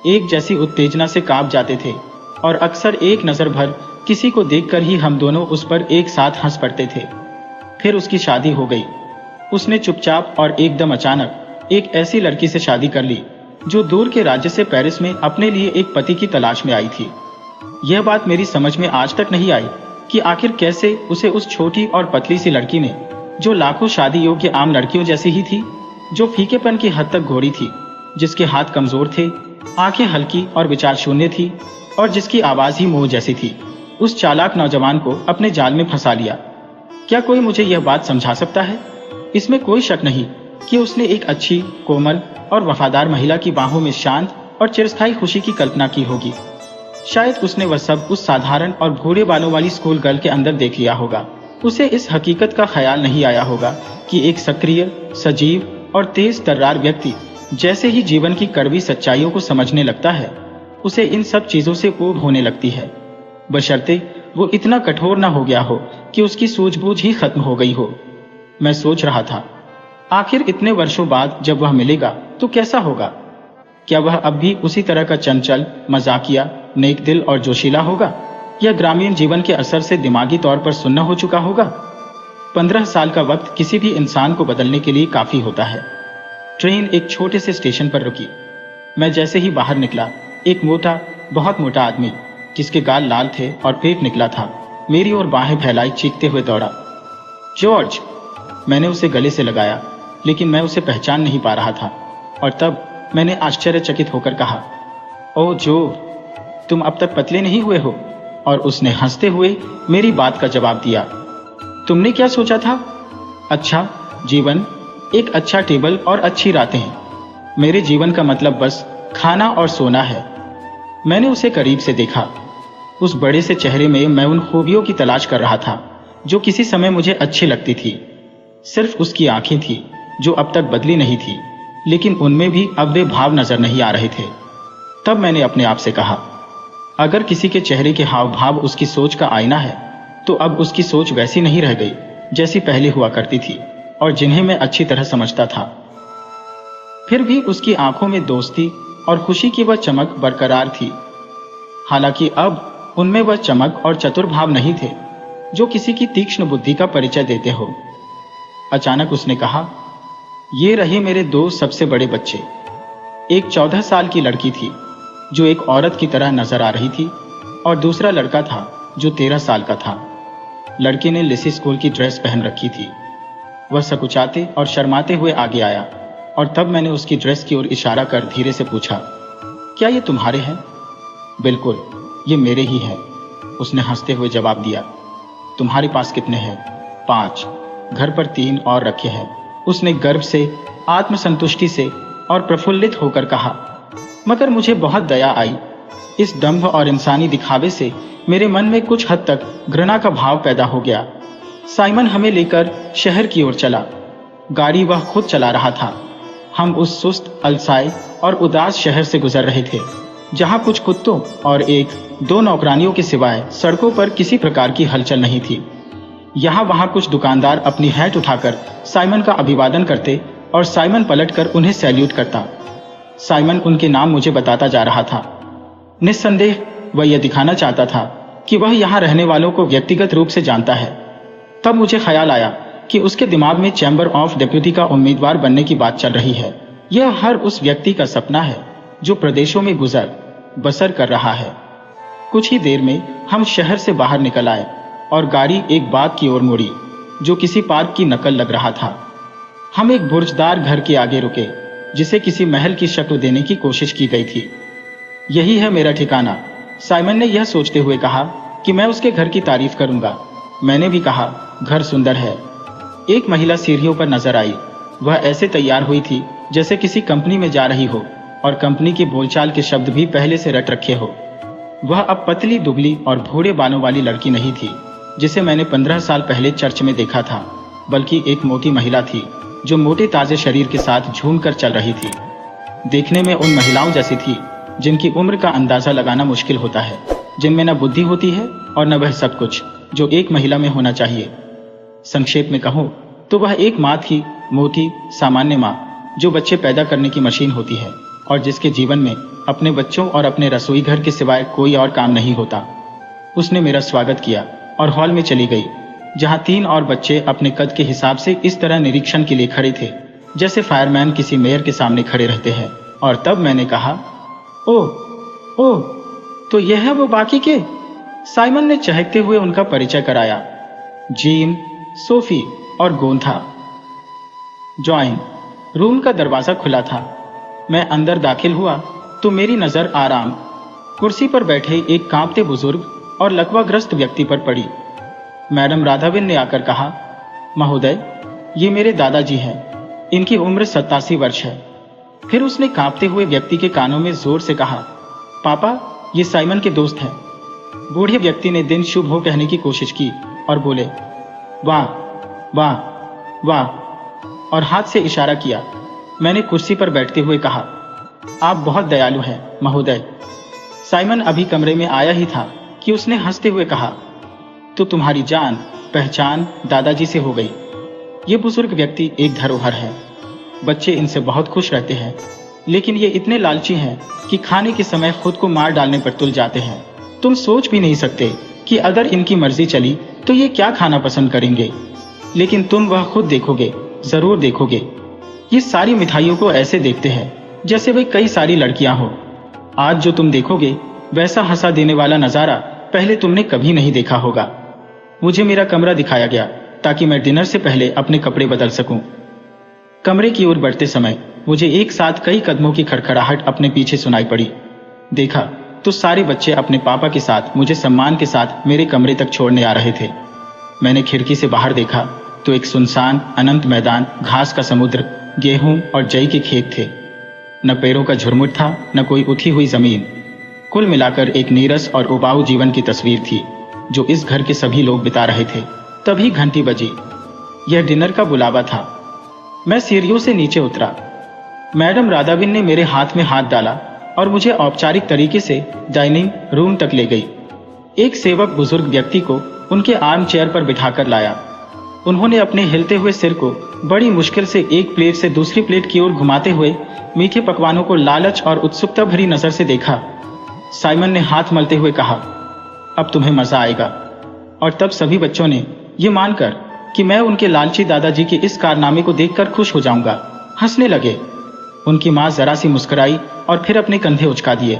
एक जैसी उत्तेजना से कांप जाते थे और अक्सर एक नज़र भर किसी को देखकर ही हम दोनों उस पर एक साथ हंस पड़ते थे। फिर उसकी शादी हो गई। उसने चुपचाप और एकदम अचानक एक ऐसी लड़की से शादी कर ली जो दूर के राज्य से पेरिस में अपने लिए एक पति की तलाश में आई थी। यह बात मेरी समझ में आज तक नहीं आई कि आखिर कैसे उसे उस छोटी और पतली सी लड़की ने, जो लाखों शादी योग्य आम लड़कियों जैसी ही थी, जो फीकेपन की हद तक घोड़ी थी, जिसके हाथ कमजोर थे, आंखें हल्की और विचार शून्य थी और जिसकी आवाज ही मोह जैसी थी, उस चालाक नौजवान को अपने जाल में फंसा लिया। क्या कोई मुझे यह बात समझा सकता है? इसमें कोई शक नहीं कि उसने एक अच्छी, कोमल और वफादार महिला की बाहों में शांत और चिरस्थायी खुशी की कल्पना की होगी। शायद उसने वह सब उस साधारण और भूरे बालों वाली स्कूल गर्ल के अंदर देख लिया होगा। उसे इस हकीकत का ख्याल नहीं आया होगा कि एक सक्रिय, सजीव और तेज तर्रार व्यक्ति जैसे ही जीवन की कड़वी सच्चाइयों को समझने लगता है, उसे इन सब चीजों से ऊब होने लगती है, बशर्ते वो इतना कठोर ना हो गया हो कि उसकी सूझबूझ ही खत्म हो गई हो। मैं सोच रहा था, आखिर इतने वर्षों बाद जब वह मिलेगा तो कैसा होगा? क्या वह अब भी उसी तरह का चंचल, मजाकिया, नेक दिल और जोशीला होगा, या ग्रामीण जीवन के असर से दिमागी तौर पर सुन्न हो चुका होगा? 15 साल का वक्त किसी भी इंसान को बदलने के लिए काफी होता है। ट्रेन एक छोटे से स्टेशन पर रुकी। मैं जैसे ही बाहर निकला, एक मोटा, बहुत मोटा आदमी जिसके गाल लाल थे और पेट निकला था, मेरी ओर बाहें फैलाई चीखते हुए दौड़ा। जॉर्ज! मैंने उसे गले से लगाया, लेकिन मैं उसे पहचान नहीं पा रहा था। और तब मैंने आश्चर्यचकित होकर कहा, ओह जो, तुम अब तक पतले नहीं हुए हो? और उसने हंसते हुए मेरी बात का जवाब दिया, तुमने क्या सोचा था? अच्छा जीवन, एक अच्छा टेबल और अच्छी रातें। मेरे जीवन का मतलब बस खाना और सोना है। मैंने उसे करीब से देखा। उस बड़े से चेहरे में मैं उन खूबियों की तलाश कर रहा था जो किसी समय मुझे अच्छी लगती थी। सिर्फ उसकी आंखें थी जो अब तक बदली नहीं थी, लेकिन उनमें भी अब वे भाव नजर नहीं आ रहे थे। तब मैंने अपने आप से कहा, अगर किसी के चेहरे के हाव भाव उसकी सोच का आईना है, तो अब उसकी सोच वैसी नहीं रह गई जैसी पहले हुआ करती थी और जिन्हें मैं अच्छी तरह समझता था। फिर भी उसकी आंखों में दोस्ती और खुशी की वह चमक बरकरार थी। हालांकि अब उनमें वह चमक और चतुर भाव नहीं थे जो किसी की तीक्ष्ण बुद्धि का परिचय देते हो। अचानक उसने कहा, ये रहे मेरे दो सबसे बड़े बच्चे। एक 14 साल की लड़की थी जो एक औरत की तरह नजर आ रही थी, और दूसरा लड़का था जो 13 साल का था। लड़के ने लिसी स्कूल की ड्रेस पहन रखी थी। वह सकुचाते और शर्माते हुए आगे आया और तब मैंने उसकी ड्रेस की ओर इशारा कर धीरे से पूछा, क्या ये तुम्हारे हैं? बिल्कुल, ये मेरे ही हैं, उसने हंसते हुए जवाब दिया। तुम्हारे पास कितने हैं? 5, घर पर 3 और रखे हैं, उसने गर्व से, आत्मसंतुष्टि से और प्रफुल्लित होकर कहा। मगर मुझे बहुत दया आई। इस दंभ और इंसानी दिखावे से मेरे मन में कुछ हद तक घृणा का भाव पैदा हो गया। साइमन हमें लेकर शहर की ओर चला। गाड़ी वह खुद चला रहा था। हम उस सुस्त, अलसाए और उदास शहर से गुजर रहे थे, जहां कुछ कुत्तों और 1-2 नौकरानियों के सिवाय सड़कों पर किसी प्रकार की हलचल नहीं थी। यहाँ वहाँ कुछ दुकानदार अपनी हैट उठाकर साइमन का अभिवादन करते और साइमन पलटकर उन्हें सैल्यूट करता। साइमन उनके नाम मुझे बताता जा रहा था। निस्संदेह वह यह दिखाना चाहता था कि वह यहाँ रहने वालों को व्यक्तिगत रूप से जानता है। तब मुझे ख्याल आया कि उसके दिमाग में चैम्बर ऑफ डेप्यूटी का उम्मीदवार बनने की बात चल रही है। यह हर उस व्यक्ति का सपना है जो प्रदेशों में गुजर बसर कर रहा है। कुछ ही देर में हम शहर से बाहर निकल आए और गाड़ी एक बाग की ओर मुड़ी जो किसी पार्क की नकल लग रहा था। हम एक बुर्जदार घर के आगे रुके, जिसे किसी महल की शक्ल देने की कोशिश की गई थी। यही है मेरा ठिकाना, साइमन ने यह सोचते हुए कहा कि मैं उसके घर की तारीफ करूंगा। मैंने भी कहा, घर सुंदर है। एक महिला सीढ़ियों पर नजर आई। वह ऐसे तैयार हुई थी जैसे किसी कंपनी में जा रही हो, और कंपनी के बोलचाल के शब्द भी पहले से रट रखे हो। वह अब पतली दुबली और भूरे बालों वाली लड़की नहीं थी जिसे मैंने 15 साल पहले चर्च में देखा था, बल्कि एक मोटी महिला थी जो मोटे ताजे शरीर के साथ झूम कर चल रही थी। देखने में उन महिलाओं जैसी थी जिनकी उम्र का अंदाजा लगाना मुश्किल होता है, जिनमें न बुद्धि होती है और न वह सब कुछ जो एक महिला में होना चाहिए। संक्षेप में कहूं तो वह एक माँ थी, मोटी सामान्य माँ, जो बच्चे पैदा करने की मशीन होती है और जिसके जीवन में अपने बच्चों और अपने रसोई घर के सिवाय कोई और काम नहीं होता। उसने मेरा स्वागत किया और हॉल में चली गई, जहां 3 और बच्चे अपने कद के हिसाब से इस तरह निरीक्षण के लिए खड़े थे जैसे फायरमैन किसी मेयर के सामने खड़े रहते हैं। और तब मैंने कहा, ओह, तो यह है वो बाकी के। साइमन ने चहकते हुए उनका परिचय कराया। जीन, सोफी और गोंथा। जॉइन। रूम का दरवाजा खुला था। मैं अंदर दाखिल हुआ तो मेरी नजर आराम कुर्सी पर बैठे एक कांपते बुजुर्ग और लकवाग्रस्त व्यक्ति पर पड़ी। मैडम राधाविन ने आकर कहा, महोदय, ये मेरे दादाजी हैं। इनकी उम्र 87 वर्ष है। फिर उसने कांपते हुए व्यक्ति के कानों में जोर से कहा, पापा, ये साइमन के दोस्त हैं। बूढ़े व्यक्ति ने दिन शुभ हो कहने की कोशिश की और बोले, वाह वाह वाह, और हाथ से इशारा किया। मैंने कुर्सी पर बैठते हुए कहा, आप बहुत दयालु हैं महोदय। साइमन अभी कमरे में आया ही था कि उसने हंसते हुए कहा, तो तुम्हारी जान पहचान दादाजी से हो गई। ये बुजुर्ग व्यक्ति एक धरोहर है। बच्चे इनसे बहुत खुश रहते हैं, लेकिन ये इतने लालची हैं कि खाने के समय खुद को मार डालने पर तुल जाते हैं। तुम सोच भी नहीं सकते कि अगर इनकी मर्जी चली तो ये क्या खाना पसंद करेंगे। लेकिन तुम वह खुद देखोगे, जरूर देखोगे। ये सारी मिठाइयों को ऐसे देखते हैं जैसे वे कई सारी लड़कियां हो। आज जो तुम देखोगे वैसा हंसा देने वाला नजारा पहले तुमने कभी नहीं देखा होगा। मुझे मेरा कमरा दिखाया गया ताकि मैं डिनर से पहले अपने कपड़े बदल सकूं। कमरे की ओर बढ़ते समय मुझे एक साथ कई कदमों की खड़खड़ाहट अपने पीछे सुनाई पड़ी। देखा तो सारे बच्चे अपने पापा के साथ मुझे सम्मान के साथ मेरे कमरे तक छोड़ने आ रहे थे। मैंने खिड़की से बाहर देखा तो एक सुनसान अनंत मैदान, घास का समुद्र, गेहूं और जई के खेत थे। न पेड़ों का झुरमुट था, न कोई उठी हुई जमीन। कुल मिलाकर एक नीरस और उबाऊ जीवन की तस्वीर थी जो इस घर के सभी लोग बिता रहे थे। तभी घंटी बजी। यह डिनर का बुलावा था। मैं सीढ़ियों से नीचे उतरा। मैडम राधाविन ने मेरे हाथ में हाथ डाला और मुझे औपचारिक तरीके से डाइनिंग रूम तक ले गई। एक सेवक बुजुर्ग व्यक्ति को उनके आर्म चेयर पर बिठाकर लाया। उन्होंने अपने हिलते हुए सिर को बड़ी मुश्किल से एक प्लेट से दूसरी प्लेट की ओर घुमाते हुए मीठे पकवानों को लालच और उत्सुकता भरी नजर से देखा। साइमन ने हाथ मलते हुए कहा, अब तुम्हें मजा आएगा। और तब सभी बच्चों ने ये मानकर कि मैं उनके लालची दादाजी के इस कारनामे को देखकर खुश हो जाऊंगा, हंसने लगे। उनकी मां जरा सी मुस्कुराई और फिर अपने कंधे उचका दिए।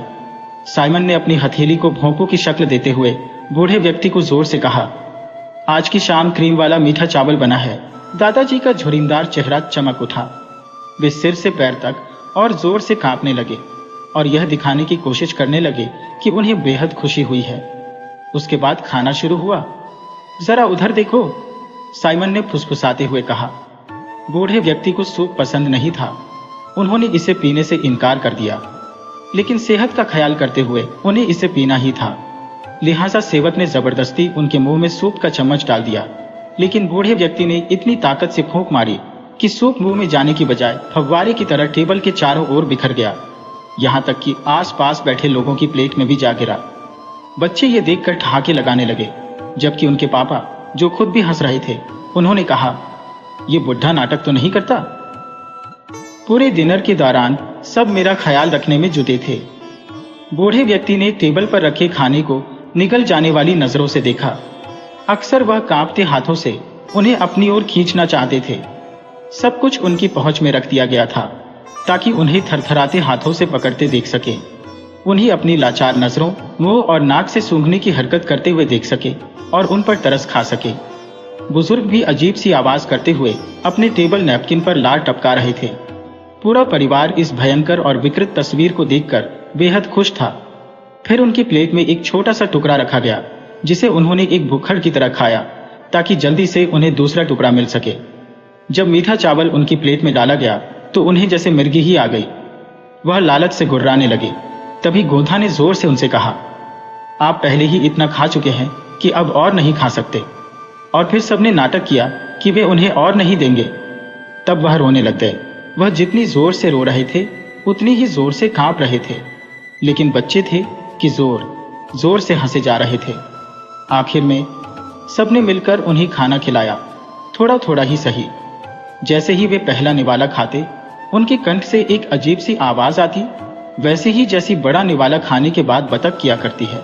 साइमन ने अपनी हथेली को भोंकों की शक्ल देते हुए बूढ़े व्यक्ति को जोर से कहा, आज की शाम क्रीम वाला मीठा चावल बना है। दादाजी का झुर्रीदार चेहरा चमक उठा। वे सिर से पैर तक और जोर से कांपने लगे और यह दिखाने की कोशिश करने लगे कि उन्हें बेहद खुशी हुई है। उसके बाद खाना शुरू हुआ। जरा उधर देखो, साइमन ने फुसफुसाते हुए कहा। बूढ़े व्यक्ति को सूप पसंद नहीं था। उन्होंने इसे पीने से इनकार कर दिया, लेकिन सेहत का ख्याल करते हुए उन्हें इसे पीना ही था। लिहाजा सेवक ने जबरदस्ती उनके मुंह में सूप का चम्मच डाल दिया, लेकिन बूढ़े व्यक्ति ने इतनी ताकत से फूंक मारी कि सूप मुंह में जाने की बजाय फव्वारे की तरह टेबल के चारों ओर बिखर गया, यहाँ तक कि आसपास बैठे लोगों की प्लेट में भी जा गिरा। बच्चे ये देखकर ठहाके लगाने लगे, जबकि उनके पापा, जो खुद भी हंस रहे थे, उन्होंने कहा, ये बुढ़ा नाटक तो नहीं करता। पूरे डिनर के दौरान सब मेरा ख्याल रखने में जुटे थे। बूढ़े व्यक्ति ने टेबल पर रखे खाने को निगल जाने वाली नजरों से देखा। अक्सर वह कांपते हाथों से उन्हें अपनी ओर खींचना चाहते थे। सब कुछ उनकी पहुंच में रख दिया गया था ताकि उन्हें थरथराते हाथों से पकड़ते देख सके, उन्हें अपनी लाचार नजरों, मुंह और नाक से सूंघने की हरकत करते हुए देख सके और उन पर तरस खा सके। बुजुर्ग भी अजीब सी आवाज करते हुए अपने टेबल नैपकिन पर लार टपका रहे थे। पूरा परिवार इस भयंकर और विकृत तस्वीर को देखकर बेहद खुश था। फिर उनकी प्लेट में एक छोटा सा टुकड़ा रखा गया, जिसे उन्होंने एक भुक्खड़ की तरह खाया ताकि जल्दी से उन्हें दूसरा टुकड़ा मिल सके। जब मीठा चावल उनकी प्लेट में डाला गया तो उन्हें जैसे मिर्गी ही आ गई। वह लालच से गुर्राने लगे। तभी गोधा ने जोर से उनसे कहा, आप पहले ही इतना खा चुके हैं कि अब और नहीं खा सकते। और फिर सबने नाटक किया कि वे उन्हें और नहीं देंगे। तब वह रोने लग गए। वह जितनी जोर से रो रहे थे उतनी ही जोर से कांप रहे थे, लेकिन बच्चे थे कि जोर जोर से हंसे जा रहे थे। आखिर में सबने मिलकर उन्हें खाना खिलाया, थोड़ा थोड़ा ही सही। जैसे ही वे पहला निवाला खाते उनके कंठ से एक अजीब सी आवाज आती, वैसे ही जैसी बड़ा निवाला खाने के बाद बतख किया करती है।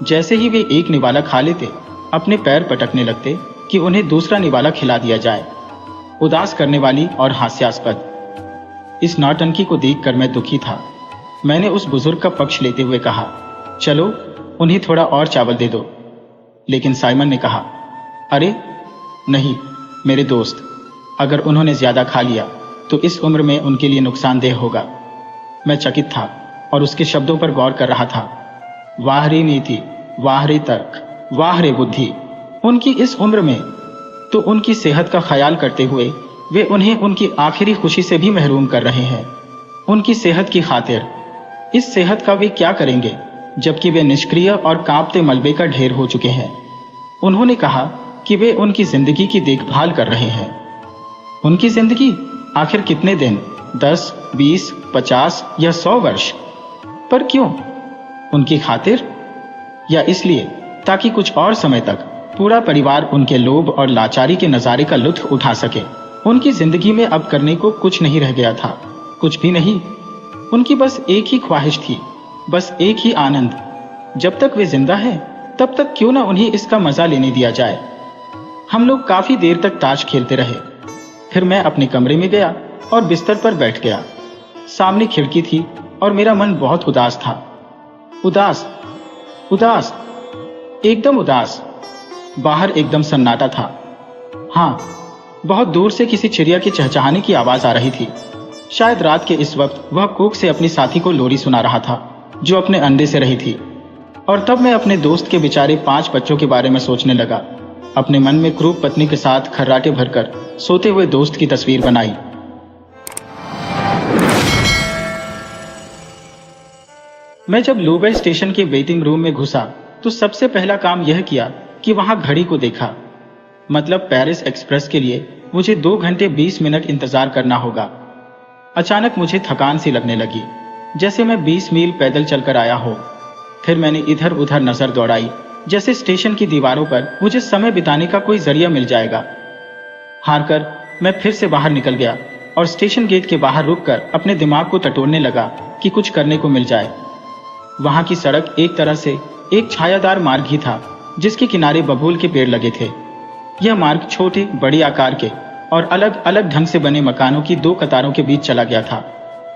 जैसे ही वे एक निवाला खा लेते अपने पैर पटकने लगते कि उन्हें दूसरा निवाला खिला दिया जाए। उदास करने वाली और हास्यास्पद इस नौटंकी को देखकर मैं दुखी था। मैंने उस बुजुर्ग का पक्ष लेते हुए कहा, चलो उन्हें थोड़ा और चावल दे दो। लेकिन साइमन ने कहा, अरे नहीं मेरे दोस्त, अगर उन्होंने ज्यादा खा लिया तो इस उम्र में उनके लिए नुकसानदेह होगा। मैं चकित था और उसके शब्दों पर गौर कर रहा था। वाह रे नीति, वाह रे तर्क, वाह रे बुद्धि। उनकी इस उम्र में तो उनकी सेहत का ख्याल करते हुए वे उन्हें उनकी आखिरी खुशी से भी महरूम कर रहे हैं। उनकी सेहत की खातिर इस सेहत का वे क्या करेंगे जबकि वे निष्क्रिय और कांपते मलबे का ढेर हो चुके हैं। उन्होंने कहा कि वे उनकी जिंदगी की देखभाल कर रहे हैं। उनकी जिंदगी आखिर कितने दिन, 10, 20, 50 या 100 वर्ष? पर क्यों? उनकी खातिर या इसलिए ताकि कुछ और समय तक पूरा परिवार उनके लोभ और लाचारी के नजारे का लुत्फ उठा सके। उनकी जिंदगी में अब करने को कुछ नहीं रह गया था, कुछ भी नहीं। उनकी बस एक ही ख्वाहिश थी, बस एक ही आनंद। जब तक वे जिंदा हैं तब तक क्यों ना उन्हें इसका मजा लेने दिया जाए। हम लोग काफी देर तक ताश खेलते रहे। फिर मैं अपने कमरे में गया और बिस्तर पर बैठ गया। सामने खिड़की थी और मेरा मन बहुत उदास था। उदास, उदास, एकदम उदास। बाहर एकदम सन्नाटा था। हाँ, बहुत दूर से किसी चिड़िया के चहचहाने की आवाज आ रही थी। शायद रात के इस वक्त वह कूक से अपनी साथी को लोरी सुना रहा था जो अपने अंडे से रही थी। और तब मैं अपने दोस्त के बेचारे 5 बच्चों के बारे में सोचने लगा। अपने मन में क्रूप पत्नी के साथ खर्राटे भरकर सोते हुए दोस्त की तस्वीर बनाई। मैं जब लूबे स्टेशन के वेटिंग रूम में घुसा तो सबसे पहला काम यह किया कि वहां घड़ी को देखा। मतलब पेरिस एक्सप्रेस के लिए मुझे 2 घंटे 20 मिनट इंतजार करना होगा। अचानक मुझे थकान सी लगने लगी, जैसे मैं 20 मील पैदल चलकर आया हो। फिर मैंने इधर उधर नजर दौड़ाई, जैसे स्टेशन की दीवारों पर मुझे समय बिताने का कोई जरिया मिल जाएगा। हारकर मैं फिर से बाहर निकल गया और स्टेशन गेट के बाहर रुककर अपने दिमाग को टटोलने लगा कि कुछ करने को मिल जाए। वहां की सड़क एक तरह से एक छायादार मार्ग ही था, जिसके किनारे बबूल के पेड़ लगे थे। यह मार्ग छोटे बड़े आकार के और अलग अलग ढंग से बने मकानों की 2 कतारों के बीच चला गया था।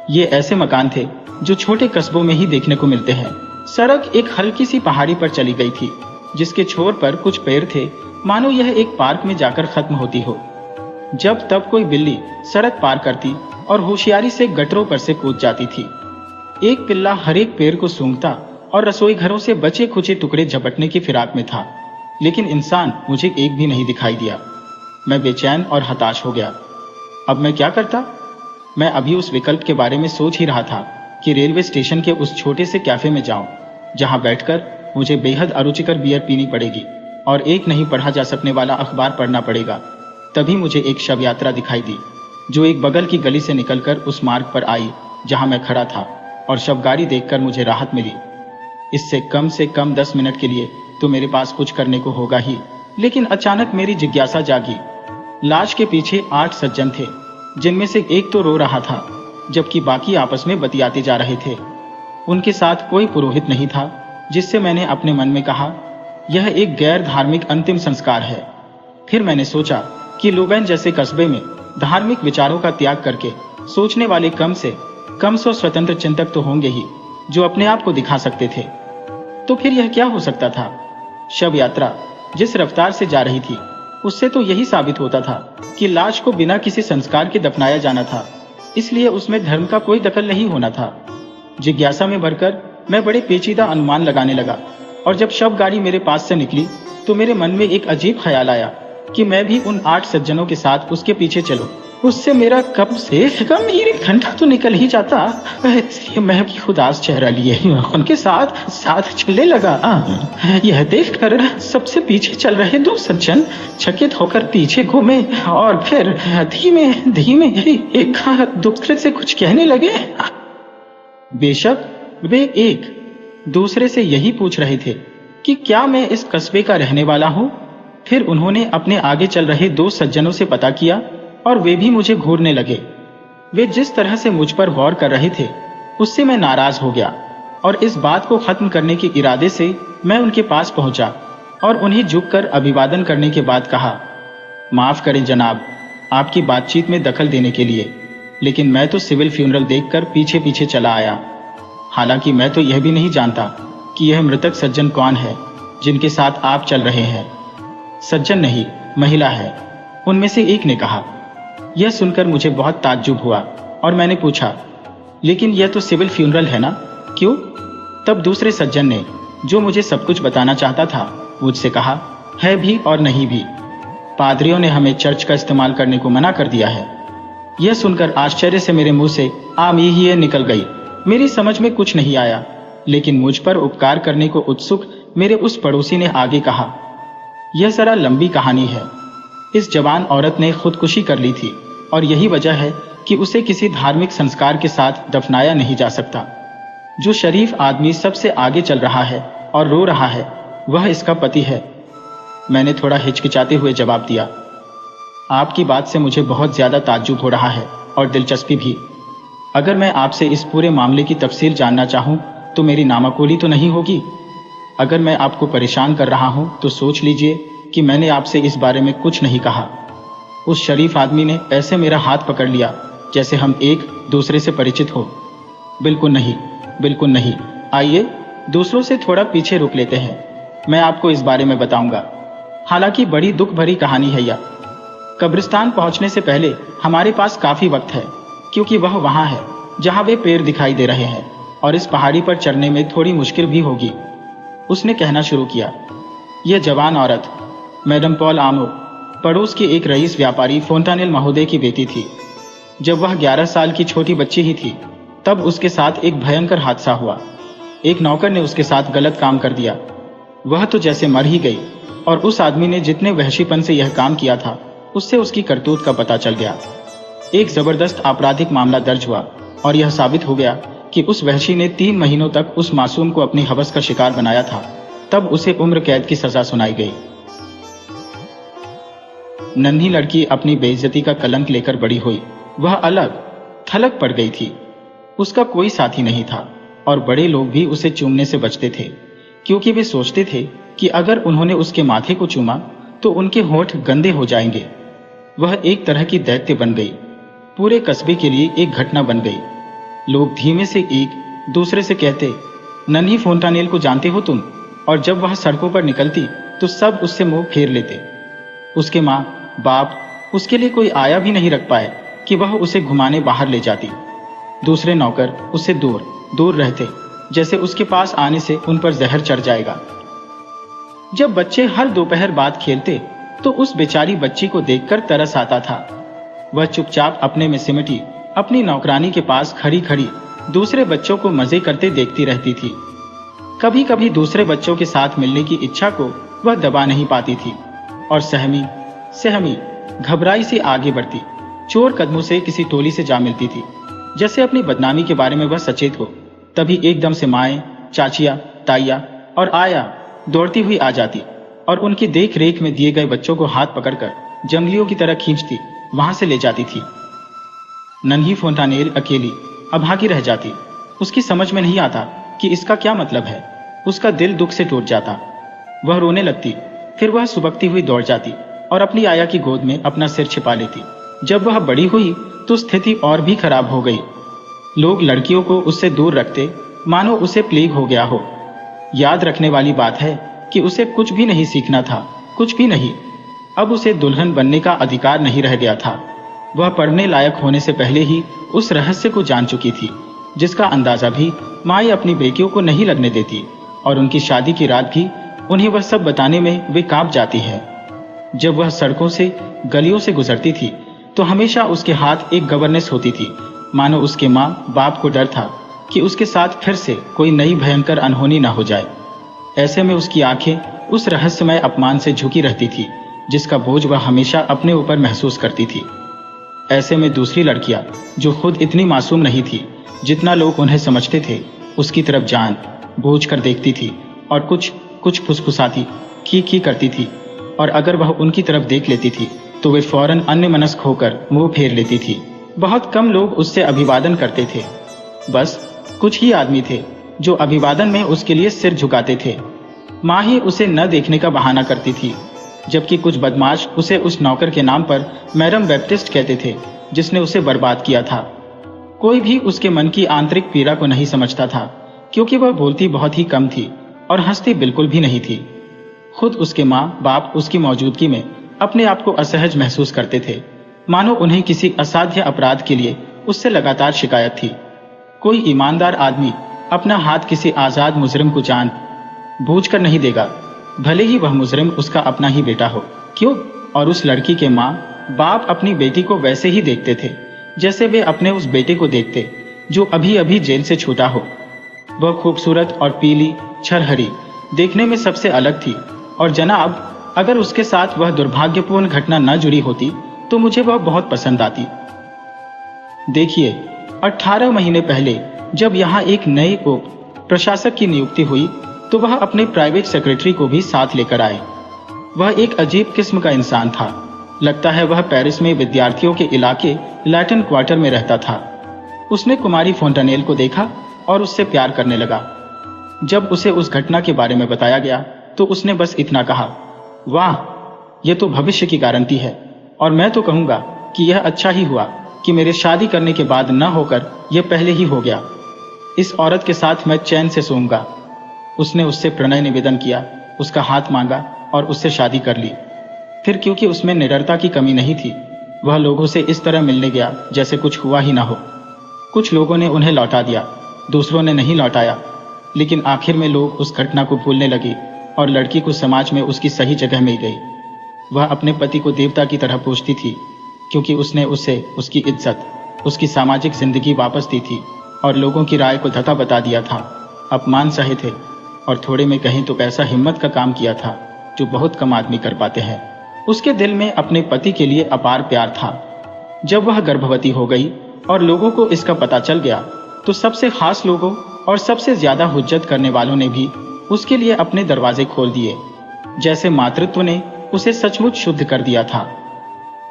ये ऐसे मकान थे जो छोटे कस्बों में ही देखने को मिलते हैं। सड़क एक हल्की सी पहाड़ी पर चली गई थी, जिसके छोर पर कुछ पेड़ थे, मानो यह एक पार्क में जाकर खत्म होती हो। जब तब कोई बिल्ली सड़क पार करती और होशियारी से गटरों पर से कूद जाती थी। एक पिल्ला हर एक पेड़ को सूंघता और रसोई घरों से बचे खुचे टुकड़े झपटने की फिराक में था, लेकिन इंसान मुझे एक भी नहीं दिखाई दिया। मैं बेचैन और हताश हो गया। अब मैं क्या करता? मैं अभी उस विकल्प के बारे में सोच ही रहा था कि रेलवे स्टेशन के उस छोटे से कैफे में जाऊं, जहां बैठकर मुझे बेहद अरुचिकर बियर पीनी पड़ेगी और एक नहीं पढ़ा जा सकने वाला अखबार पढ़ना पड़ेगा। तभी मुझे एक शव यात्रा दिखाई दी, जो एक बगल की गली से निकलकर उस मार्ग पर आई जहां मैं खड़ा था, और शवगाड़ी देखकर मुझे राहत मिली। इससे कम से कम 10 मिनट के लिए तो मेरे पास कुछ करने को होगा ही। लेकिन अचानक मेरी जिज्ञासा जागी। लाश के पीछे 8 सज्जन थे, जिनमें से एक तो रो रहा था, जबकि बाकी आपस में बतियाते जा रहे थे। उनके साथ कोई पुरोहित नहीं था, जिससे मैंने अपने मन में कहा, यह एक गैर धार्मिक अंतिम संस्कार है। फिर मैंने सोचा कि लुबैन जैसे कस्बे में धार्मिक विचारों का त्याग करके सोचने वाले कम से कम 100 स्वतंत्र चिंतक तो होंगे ही, जो अपने आप को दिखा सकते थे। तो फिर यह क्या हो सकता था? शव यात्रा जिस रफ्तार से जा रही थी, उससे तो यही साबित होता था कि लाश को बिना किसी संस्कार के दफनाया जाना था, इसलिए उसमें धर्म का कोई दखल नहीं होना था। जिज्ञासा में भरकर मैं बड़े पेचीदा अनुमान लगाने लगा, और जब शव गाड़ी मेरे पास से निकली तो मेरे मन में एक अजीब ख्याल आया कि मैं भी उन 8 सज्जनों के साथ उसके पीछे चलूं। उससे मेरा कम से कम 1 घंटा तो निकल ही जाता, इसलिए मैं भी उदास चेहरा लिए उनके साथ साथ चलने लगा। यह देखकर सबसे पीछे चल रहे 2 सज्जन चकित होकर पीछे घूमे और फिर धीमे धीमे एक दूसरे से कुछ कहने लगे। बेशक वे एक दूसरे से यही पूछ रहे थे कि क्या मैं इस कस्बे का रहने वाला हूँ। फिर उन्होंने अपने आगे चल रहे 2 सज्जनों से पता किया और वे भी मुझे घूरने लगे। वे जिस तरह से मुझ पर गौर कर रहे थे उससे मैं नाराज हो गया और इस बात को खत्म करने के इरादे से मैं उनके पास पहुंचा और उन्हें झुककर अभिवादन करने के बाद कहा, माफ करें जनाब आपकी बातचीत में दखल देने के लिए, लेकिन मैं तो सिविल फ्यूनरल देखकर पीछे पीछे चला आया। हालांकि मैं तो यह भी नहीं जानता कि यह मृतक सज्जन कौन है जिनके साथ आप चल रहे हैं। सज्जन नहीं, महिला है, उनमें से एक ने कहा। यह सुनकर मुझे बहुत ताज्जुब हुआ और मैंने पूछा, लेकिन यह तो सिविल फ्यूनरल है ना, क्यों? तब दूसरे सज्जन ने, जो मुझे सब कुछ बताना चाहता था, मुझसे कहा, है भी और नहीं भी। पादरियों ने हमें चर्च का इस्तेमाल करने को मना कर दिया है। यह सुनकर आश्चर्य से मेरे मुंह से आम ही निकल गई। मेरी समझ में कुछ नहीं आया, लेकिन मुझ पर उपकार करने को उत्सुक मेरे उस पड़ोसी ने आगे कहा, यह जरा लंबी कहानी है। इस जवान औरत ने खुदकुशी कर ली थी और यही वजह है कि उसे किसी धार्मिक संस्कार के साथ दफनाया नहीं जा सकता। जो शरीफ आदमी सबसे आगे चल रहा है और रो रहा है वह इसका पति है। मैंने थोड़ा हिचकिचाते हुए जवाब दिया, आपकी बात से मुझे बहुत ज्यादा ताज्जुब हो रहा है और दिलचस्पी भी। अगर मैं आपसे इस पूरे मामले की तफसील जानना चाहूं तो मेरी नामाकोली तो नहीं होगी। अगर मैं आपको परेशान कर रहा हूं तो सोच लीजिए कि मैंने आपसे इस बारे में कुछ नहीं कहा। उस शरीफ आदमी ने ऐसे मेरा हाथ पकड़ लिया जैसे हम एक दूसरे से परिचित हो। बिल्कुल नहीं, बिल्कुल नहीं, आइए दूसरों से थोड़ा पीछे रुक लेते हैं, मैं आपको इस बारे में बताऊंगा। हालांकि बड़ी दुख भरी कहानी है यह। कब्रिस्तान पहुंचने से पहले हमारे पास काफी वक्त है, क्योंकि वह वहां है जहां वे पेड़ दिखाई दे रहे हैं और इस पहाड़ी पर चढ़ने में थोड़ी मुश्किल भी होगी। उसने कहना शुरू किया। यह जवान औरत मैडम पॉल आमो, पड़ोस के एक रईस व्यापारी फोंटानेल महोदय की बेटी थी। जब वह 11 साल की छोटी बच्ची ही थी तब उसके साथ एक भयंकर हादसा हुआ। एक नौकर ने उसके साथ गलत काम कर दिया। वह तो जैसे मर ही गई और उस आदमी ने जितने वहशीपन से यह काम किया था उससे उसकी करतूत का पता चल गया। एक जबरदस्त आपराधिक मामला दर्ज हुआ और यह साबित हो गया कि उस वहशी ने 3 महीनों तक उस मासूम को अपनी हवस का शिकार बनाया था। तब उसे उम्र कैद की सजा सुनाई गई। नन्ही लड़की अपनी बेइज्जती का कलंक लेकर बड़ी हुई। वह अलग थलग पड़ गई थी। उसका कोई साथी नहीं था और बड़े लोग भी उसे चूमने से बचते थे, क्योंकि वे सोचते थे कि अगर उन्होंने उसके माथे को चूमा तो उनके होंठ गंदे हो जाएंगे। वह एक तरह की दैत्य बन गई। पूरे कस्बे के लिए एक घटना बन गई। लोग धीमे से एक दूसरे से कहते, नन्ही फोंटानेल को जानते हो तुम? और जब वह सड़कों पर निकलती तो सब उससे मुंह फेर लेते। उसके माँ बाप उसके लिए कोई आया भी नहीं रख पाए कि वह उसे घुमाने बाहर ले जाती। दूसरे नौकर उससे दूर दूर रहते, जैसे उसके पास आने से उन पर जहर चढ़ जाएगा। जब बच्चे हर दोपहर बाद खेलते तो उस बेचारी बच्ची को देखकर तरस आता था। वह चुपचाप अपने में सिमटी अपनी नौकरानी के पास खड़ी खड़ी दूसरे बच्चों को मजे करते देखती रहती थी। कभी कभी दूसरे बच्चों के साथ मिलने की इच्छा को वह दबा नहीं पाती थी और सहमी घबराई से आगे बढ़ती, चोर कदमों से किसी टोली से जा मिलती थी, जैसे अपनी बदनामी के बारे में वह सचेत हो। तभी एकदम से माएं, चाचिया, ताइया और आया दौड़ती हुई आ जाती और उनकी देख रेख में दिए गए बच्चों को हाथ पकड़कर जंगलियों की तरह खींचती वहां से ले जाती थी। नन्ही फोंटानेल अकेली अभागी रह जाती। उसकी समझ में नहीं आता कि इसका क्या मतलब है। उसका दिल दुख से टूट जाता। वह रोने लगती। फिर वह सुबकती हुई दौड़ जाती और अपनी आया की गोद में अपना सिर छिपा लेती। जब वह बड़ी हुई तो स्थिति और भी खराब हो गई। लोग लड़कियों को उससे दूर रखते, मानो उसे प्लेग हो गया हो। याद रखने वाली बात है कि उसे कुछ भी नहीं सीखना था, कुछ भी नहीं। अब उसे दुल्हन बनने का अधिकार नहीं रह गया था। वह पढ़ने लायक होने से पहले ही उस रहस्य को जान चुकी थी, जिसका अंदाजा भी माई अपनी बेटियों को नहीं लगने देती, और उनकी शादी की रात भी उन्हें वह सब बताने में वे कांप जाती है। जब वह सड़कों से गलियों से गुजरती थी तो हमेशा उसके हाथ एक गवर्नेंस होती थी, मानो उसके माँ बाप को डर था कि उसके साथ फिर से कोई नई भयंकर अनहोनी ना हो जाए। ऐसे में उसकी आंखें उस रहस्यमय अपमान से झुकी रहती थी, जिसका बोझ वह हमेशा अपने ऊपर महसूस करती थी। ऐसे में दूसरी लड़कियां, जो खुद इतनी मासूम नहीं थी जितना लोग उन्हें समझते थे, उसकी तरफ जान बूझ कर देखती थी और कुछ कुछ फुसफुसाती की करती थी, और अगर वह उनकी तरफ देख लेती थी तो वे फौरन अन्यमनस्क होकर मुंह फेर लेती थी। बहुत कम लोग उससे अभिवादन करते थे, बस कुछ ही आदमी थे जो अभिवादन में उसके लिए सिर झुकाते थे। माँ ही उसे न देखने का बहाना करती थी, जबकि कुछ बदमाश उसे उस नौकर के नाम पर मैडम बैप्टिस्ट कहते थे जिसने उसे बर्बाद किया था। कोई भी उसके मन की आंतरिक पीड़ा को नहीं समझता था, क्योंकि वह बोलती बहुत ही कम थी और हंसती बिल्कुल भी नहीं थी। खुद उसके माँ बाप उसकी मौजूदगी में अपने आप को असहज महसूस करते थे, मानो उन्हें किसी असाध्य अपराध के लिए उससे लगातार शिकायत थी। कोई ईमानदार आदमी अपना हाथ किसी आजाद मुजरिम को जान बूझकर नहीं देगा, भले ही वह मुजरिम उसका अपना ही बेटा हो। क्यों? और उस लड़की के माँ बाप अपनी बेटी को वैसे ही देखते थे जैसे वे अपने उस बेटे को देखते जो अभी अभी जेल से छूटा हो। वह खूबसूरत और पीली छरहरी देखने में सबसे अलग थी, और जनाब, अगर उसके साथ वह दुर्भाग्यपूर्ण घटना न जुड़ी होती तो मुझे वह बहुत पसंद आती। देखिए, 18 महीने पहले जब यहाँ एक नए उप प्रशासक की नियुक्ति हुई तो वह अपने प्राइवेट सेक्रेटरी को भी साथ लेकर आए। वह एक अजीब किस्म का इंसान था। लगता है वह पेरिस में विद्यार्थियों के इलाके लैटिन क्वार्टर में रहता था। उसने कुमारी फोंटानेल को देखा और उससे प्यार करने लगा। जब उसे उस घटना के बारे में बताया गया तो उसने बस इतना कहा, वाह, यह तो भविष्य की गारंटी है, और मैं तो कहूँगा कि यह अच्छा ही हुआ कि मेरे शादी करने के बाद न होकर यह पहले ही हो गया। इस औरत के साथ मैं चैन से सोऊंगा। उसने उससे प्रणय निवेदन किया, उसका हाथ मांगा और उससे शादी कर ली। फिर क्योंकि उसमें निडरता की कमी नहीं थी, वह लोगों से इस तरह मिलने गया जैसे कुछ हुआ ही ना हो। कुछ लोगों ने उन्हें लौटा दिया, दूसरों ने नहीं लौटाया, लेकिन आखिर में लोग उस घटना को भूलने लगे और लड़की को समाज में उसकी सही जगह मिल गई। वह अपने पति को देवता की तरह पूजती थी, क्योंकि उसने उसे उसकी इज्जत, उसकी सामाजिक जिंदगी वापस दी थी और लोगों की राय को धता बता दिया था। अपमान सहे थे, और थोड़े में कहीं तो ऐसा हिम्मत का काम किया था जो बहुत कम आदमी कर पाते हैं। उसके दिल में अपने पति के लिए अपार प्यार था। जब वह गर्भवती हो गई और लोगों को इसका पता चल गया तो सबसे खास लोगों और सबसे ज्यादा हुज्जत करने वालों ने भी उसके लिए अपने दरवाजे खोल दिए, जैसे मातृत्व ने उसे सचमुच शुद्ध कर दिया था।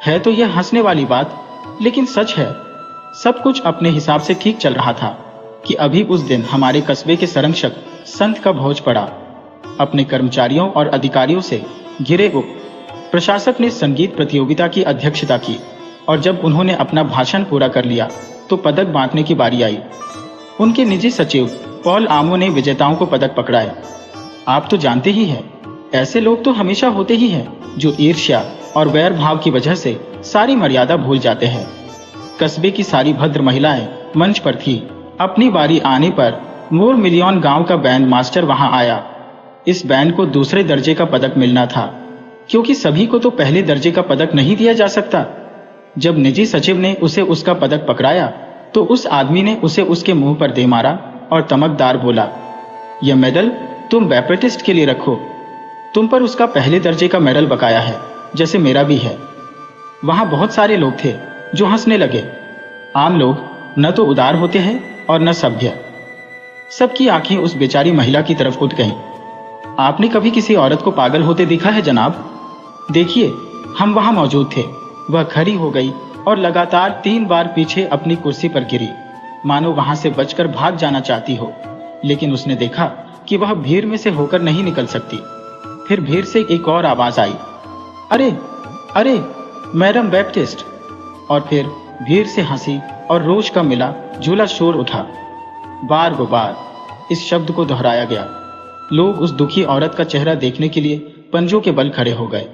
है तो यह हंसने वाली बात, लेकिन सच है। सब कुछ अपने हिसाब से ठीक चल रहा था कि अभी उस दिन हमारे कस्बे के संरक्षक संत का भोज पड़ा। अपने कर्मचारियों और अधिकारियों से घिरे उप प्रशासक ने संगीत प्रतियोगिता की अध्यक्षता की, और जब उन्होंने अपना भाषण पूरा कर लिया तो पदक बांटने की बारी आई। उनके निजी सचिव पॉल आमो ने विजेताओं को पदक पकड़ाए। आप तो जानते ही हैं, ऐसे लोग तो हमेशा होते ही हैं जो ईर्ष्या और वैर भाव की वजह से सारी मर्यादा भूल जाते हैं। कस्बे की सारी भद्र महिलाएं मंच पर थी। अपनी बारी आने पर मोर मिलियन गांव का बैंड मास्टर वहां आया। इस बैंड को दूसरे दर्जे का पदक मिलना था, क्योंकि सभी को तो पहले दर्जे का पदक नहीं दिया जा सकता। जब निजी सचिव ने उसे उसका पदक पकड़ाया तो उस आदमी ने उसे उसके मुंह पर दे मारा और तमकदार बोला, यह मेडल तुम बैप्टिस्ट के लिए रखो। तुम पर उसका पहले दर्जे का मेडल बकाया है, जैसे मेरा भी है। वहां बहुत सारे लोग थे जो हंसने लगे। आम लोग न तो उदार होते हैं और न सभ्य। सबकी आंखें उस बेचारी महिला की तरफ उठ गईं। आपने कभी किसी औरत को पागल होते देखा है जनाब? देखिए, हम वहां मौजूद थे। वह खड़ी हो गई और लगातार 3 बार पीछे अपनी कुर्सी पर गिरी, मानो वहां से बचकर भाग जाना चाहती हो। लेकिन उसने देखा कि वह भीड़ में से होकर नहीं निकल सकती। फिर भीड़ से एक और आवाज आई, अरे अरे मैडम बैप्टिस्ट। और फिर भीड़ से हंसी और रोष का मिला झूला शोर उठा। बार ब बार इस शब्द को दोहराया गया। लोग उस दुखी औरत का चेहरा देखने के लिए पंजों के बल खड़े हो गए।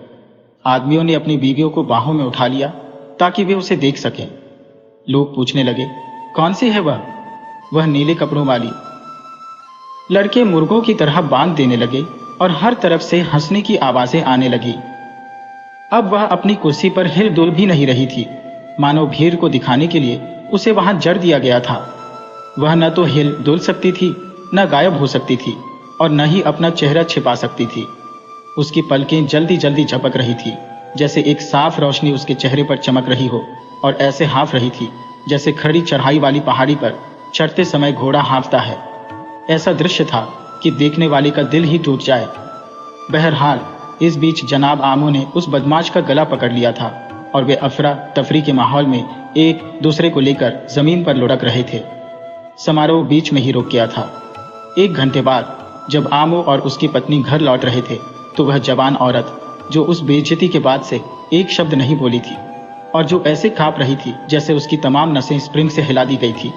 आदमियों ने अपनी बीवियों को बाहों में उठा लिया ताकि वे उसे देख सकें। लोग पूछने लगे, कौन सी है वह नीले कपड़ों वाली। लड़के मुर्गों की तरह बांध देने लगे और हर तरफ से हंसने की आवाजें आने लगी। अब वह अपनी कुर्सी पर हिल डुल भी नहीं रही थी, मानो भीड़ को दिखाने के लिए उसे वहां जड़ दिया गया था। वह न तो हिल डुल सकती थी, न गायब हो सकती थी और न ही अपना चेहरा छिपा सकती थी। उसकी पलकें जल्दी जल्दी झपक रही थी, जैसे एक साफ रोशनी उसके चेहरे पर चमक रही हो, और ऐसे हाँफ रही थी जैसे खड़ी चढ़ाई वाली पहाड़ी पर चढ़ते समय घोड़ा हाँफता है। ऐसा दृश्य था कि देखने वाले का दिल ही टूट जाए। बहरहाल इस बीच जनाब आमो ने उस बदमाश का गला पकड़ लिया था और वे अफरा तफरी के माहौल में एक दूसरे को लेकर जमीन पर लुढ़क रहे थे। समारोह बीच में ही रुक गया था। 1 घंटे बाद जब आमो और उसकी पत्नी घर लौट रहे थे तो वह जवान औरत, जो उस बेइज्जती के बाद से एक शब्द नहीं बोली थी और जो ऐसे कांप रही थी जैसे उसकी तमाम नसें स्प्रिंग से हिला दी गई थी,